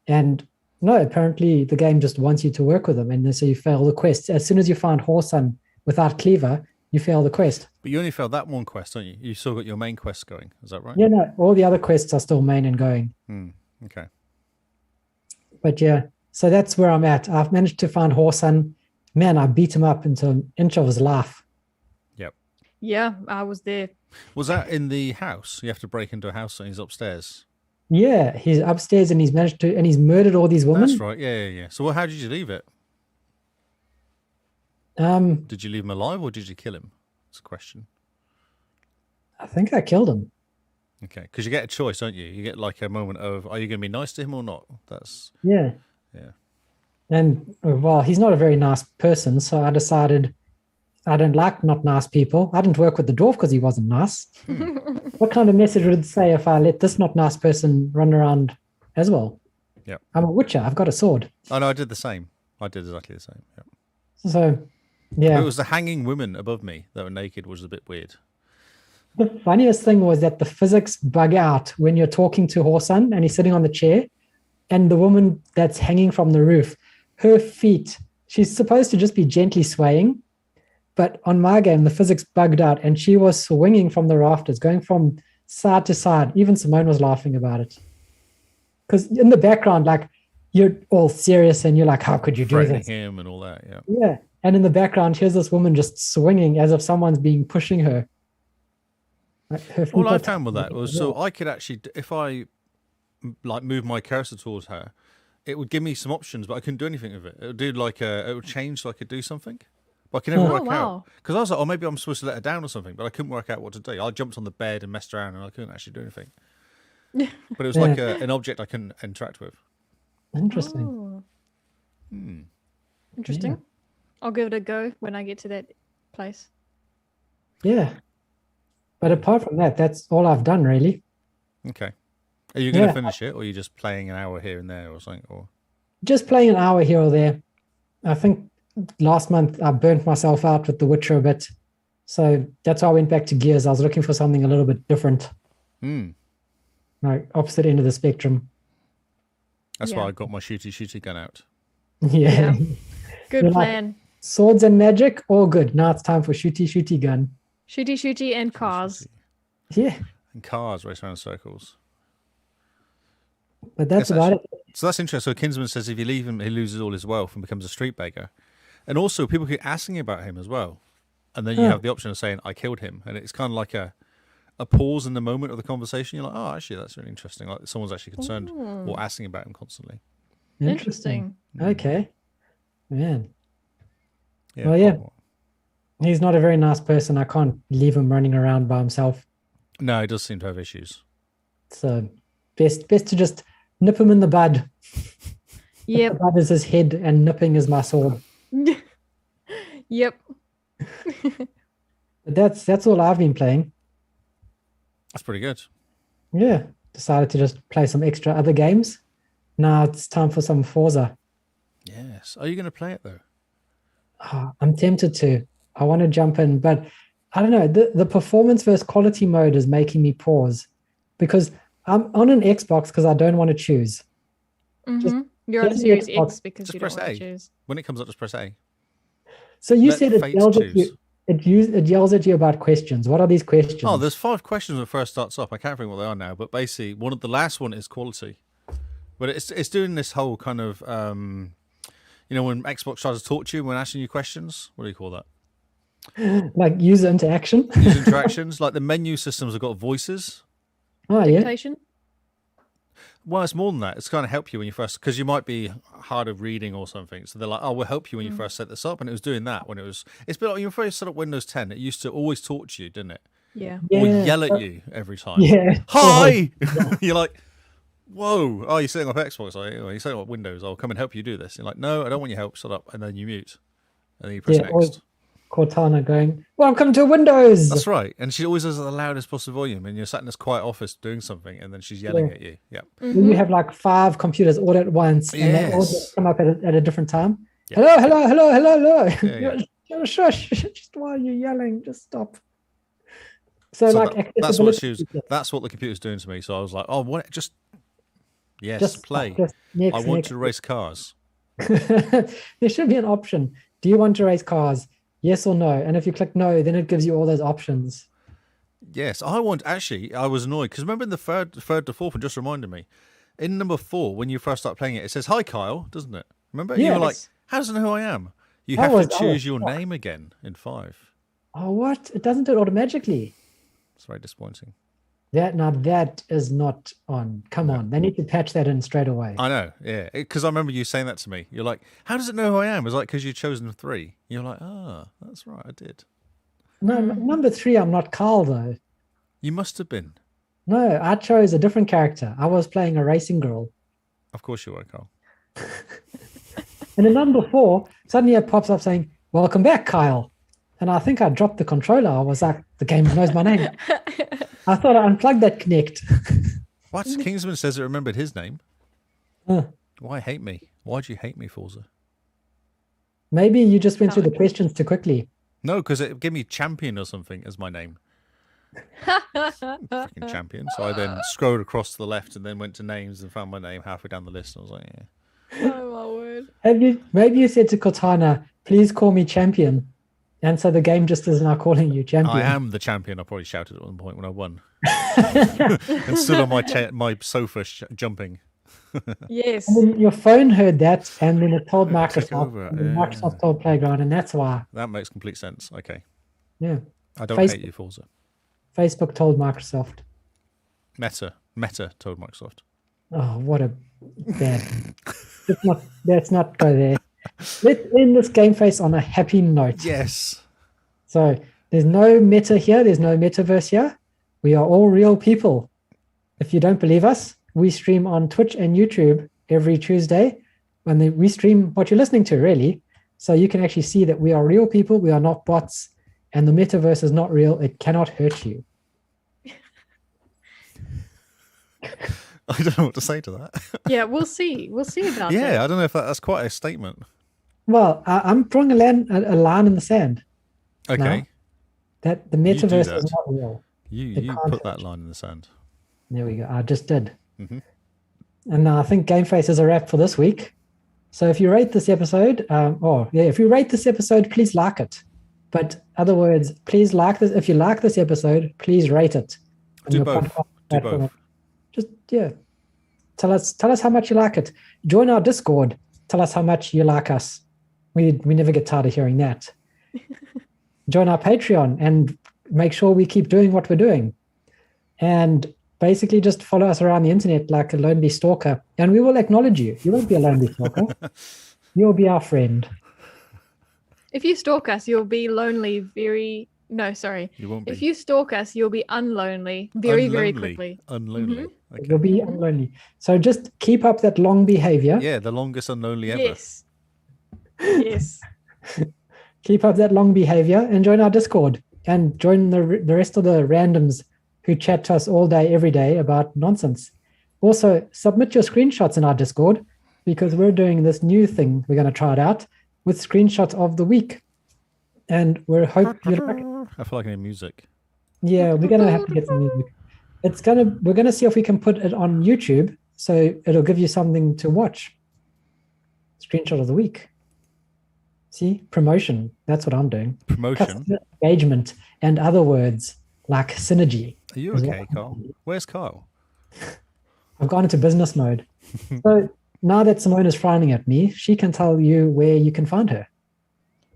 And no, apparently the game just wants you to work with him. And so you fail the quest. As soon as you find Horson without Cleaver, you fail the quest.
But you only failed that one quest, don't you? You still got your main quest going. Is that right?
Yeah, no, all the other quests are still main and going.
Okay.
But yeah, so that's where I'm at. I've managed to find Horson. Man, I beat him up into an inch of his life.
Yep.
Yeah, I was there.
Was that in the house? You have to break into a house and he's upstairs.
Yeah, he's upstairs and he's murdered all these women.
That's right. Yeah. So how did you leave it? Did you leave him alive or did you kill him? That's a question.
I think I killed him.
Okay, because you get a choice, don't you? You get a moment of, are you going to be nice to him or not?
Yeah. And he's not a very nice person, so I decided I don't like not nice people. I didn't work with the dwarf because he wasn't nice. What kind of message would it say if I let this not nice person run around as well? I'm a witcher. I've got a sword.
Oh no, I did the same. I did exactly the same. Yep.
So Yeah.
It was the hanging women above me that were naked was a bit weird.
The funniest thing was that the physics bug out when you're talking to Horsan and he's sitting on the chair, and the woman that's hanging from the roof, her feet, she's supposed to just be gently swaying, but on my game, the physics bugged out and she was swinging from the rafters, going from side to side. Even Simone was laughing about it. Because in the background, like, you're all serious and you're like, how could you do
Threatening
this?
him and all that, yeah.
Yeah. And in the background, here's this woman just swinging as if someone's being pushing her. Like, her feet
All I
are
found with that
touching
was
the
so
wall.
I could actually, if I like move my cursor towards her, it would give me some options, but I couldn't do anything with it. It would do it would change so I could do something, but I could never
Oh,
work
wow.
out. Because I was like, oh, maybe I'm supposed to let her down or something, but I couldn't work out what to do. I jumped on the bed and messed around, and I couldn't actually do anything. But it was like an object I couldn't interact with.
Interesting.
Oh,
Hmm.
interesting.
Yeah.
I'll give it a go when I get to that place.
Yeah. But apart from that, that's all I've done, really.
Okay. Are you going to
Yeah.
finish it, or are you just playing an hour here and there or something? Or
Just playing an hour here or there. I think last month I burnt myself out with The Witcher a bit. So that's why I went back to Gears. I was looking for something a little bit different, like opposite end of the spectrum.
That's
Yeah.
why I got my shooty gun out.
Yeah.
Good
You're like-
plan.
Swords and magic, all good. Now it's time for shooty gun.
Shooty and cars.
Yeah.
And cars race around in circles.
But that's
Yes,
about it.
So that's interesting. So Kinsman says if you leave him, he loses all his wealth and becomes a street beggar. And also, people keep asking about him as well. And then you have the option of saying, I killed him. And it's kind of like a pause in the moment of the conversation. You're like, oh, actually, that's really interesting. Like someone's actually concerned or asking about him constantly.
Interesting.
Okay. Man.
Yeah,
Well, yeah.
quite a lot.
He's not a very nice person. I can't leave him running around by himself.
No, he does seem to have issues.
So best to just nip him in the bud.
Yep.
The bud is his head and nipping is my sword.
Yep.
But that's all I've been playing.
That's pretty good.
Yeah. Decided to just play some extra other games. Now it's time for some Forza.
Yes. Are you going to play it, though?
I'm tempted to. I want to jump in, but I don't know. The performance versus quality mode is making me pause because I'm on an Xbox because I don't want to choose.
You're on
just
Series
Xbox.
X because
Just
you don't
press
want
A.
to choose.
When it comes up, just press A.
So you
Let
said it
fate
yells at
choose.
you. It yells at you about questions. What are these questions?
Oh, there's 5 questions when it first starts off. I can't think what they are now, but basically, the last one is quality. But it's doing this whole kind of, when Xbox tries to talk to you when asking you questions. What do you call that?
Like user interaction.
User interactions. Like the menu systems have got voices.
Oh yeah.
Dictation?
Well, it's more than that. It's kind of help you when you first, because you might be hard of reading or something. So they're like, oh, we'll help you when you first set this up. And it was doing that when it's a bit like when you first set up Windows 10. It used to always talk to you, didn't it?
Yeah.
Or
Yeah.
yell at you every time.
Yeah.
Hi! You're like, whoa. Oh, you're setting up Xbox. You're setting up Windows. I'll come and help you do this. You're like, no, I don't want your help. Shut up. And then you mute. And then you press
Yeah, or-
next.
Cortana going, welcome to Windows.
That's right. And she always has the loudest possible volume. And you're sat in this quiet office doing something. And then she's yelling at you. Yep.
When you have like 5 computers all at once and they all
Yes.
just come up at a different time.
Yeah.
Hello.
Yeah.
Shush. Just while you're yelling, just stop. So,
So
like
that's what
accessibility-
that's what the computer's doing to me. So I was like, oh, what? Just
just
play.
Just next,
I want
next.
to race cars.
There should be an option. Do you want to race cars? Yes or no? And if you click no, then it gives you all those options.
Yes, I was annoyed because remember in the third to fourth one, just reminded me. In number 4, when you first start playing it, it says, hi, Kyle, doesn't it? Remember? You were like,
Yes.
how does it know who I am? You
I
have
was-
to
I
choose
was
your
shocked.
name again in 5.
Oh, what? It doesn't do it automatically.
It's very disappointing.
That is not on. Come on. They need to patch that in straight away.
I know, yeah. Because I remember you saying that to me. You're like, how does it know who I am? It's like, because you've chosen 3. You're like, that's right, I did.
No, number 3, I'm not Carl, though.
You must have been.
No, I chose a different character. I was playing a racing girl.
Of course you were, Carl.
And in number 4, suddenly it pops up saying, welcome back, Kyle. And I think I dropped the controller. I was like, the game knows my name. I thought I unplugged that Connect.
What? Kingsman says it remembered his name.
Huh.
Why hate me? Why do you hate me, Forza?
Maybe you just went through the questions too quickly.
No, because it gave me champion or something as my name. Freaking champion. So I then scrolled across to the left and then went to names and found my name halfway down the list. And I was like, yeah.
Oh my word.
Maybe you said to Cortana, please call me champion. And so the game just is now calling you champion.
I am the champion. I probably shouted at one point when I won. And stood on my sofa jumping.
Yes.
And then your phone heard that, and then it told Microsoft.
over,
And then
yeah.
Microsoft told Playground, and that's why.
That makes complete sense. Okay.
Yeah.
I don't hate you, Forza.
Facebook told Microsoft.
Meta told Microsoft.
Oh, what a bad. Let's not go there. Let's end this game face on a happy note.
Yes.
So there's no meta here. There's no metaverse here. We are all real people. If you don't believe us, we stream on Twitch and YouTube every Tuesday. And we stream what you're listening to, really. So you can actually see that we are real people. We are not bots. And the metaverse is not real. It cannot hurt you.
I don't know what to say to that.
Yeah, we'll see. We'll see about that.
Yeah, I don't know if that's quite a statement.
Well, I'm drawing a line in the sand.
Okay.
Now, that the metaverse is not real.
You put that line in the sand.
There we go. I just did.
Mm-hmm.
And I think Game Face is a wrap for this week. So if you rate this episode, if you rate this episode, please like it. But other words, please like this. If you like this episode, please rate it.
Do both.
Just tell us how much you like it. Join our Discord. Tell us how much you like us. We never get tired of hearing that. Join our Patreon and make sure we keep doing what we're doing. And basically just follow us around the internet like a lonely stalker, and we will acknowledge you. You won't be a lonely stalker. You'll be our friend.
If you stalk us, you'll be lonely
You won't be.
If you stalk us, you'll be unlonely very quickly.
Unlonely.
Mm-hmm.
Okay.
You'll be unlonely. So just keep up that long behavior.
Yeah, the longest unlonely ever.
Yes. Yes.
Keep up that long behavior and join our Discord and join the rest of the randoms who chat to us all day, every day about nonsense. Also, submit your screenshots in our Discord because we're doing this new thing. We're going to try it out with screenshots of the week. And we hope you like it.
I feel like I need music.
Yeah, we're going to have to get some music. We're going to see if we can put it on YouTube so it'll give you something to watch. Screenshot of the week. See? Promotion. That's what I'm doing.
Promotion.
Customer engagement and other words like synergy.
Are you okay, Kyle? Where's Kyle?
I've gone into business mode. So now that Simone is frowning at me, she can tell you where you can find her.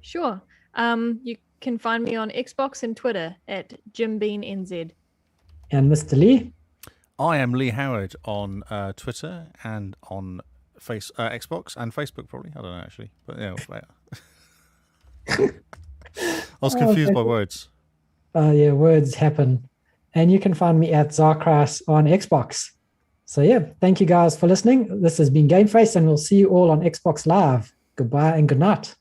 Sure. You can find me on Xbox and Twitter at JimBeanNZ.
And Mr. Lee?
I am Lee Howard on Twitter and on Xbox and Facebook, probably. I don't know, actually. But yeah. I was confused by words.
Yeah, words happen. And you can find me at Zarkras on Xbox. So yeah, thank you guys for listening. This has been Game Face, and we'll see you all on Xbox Live. Goodbye and good night.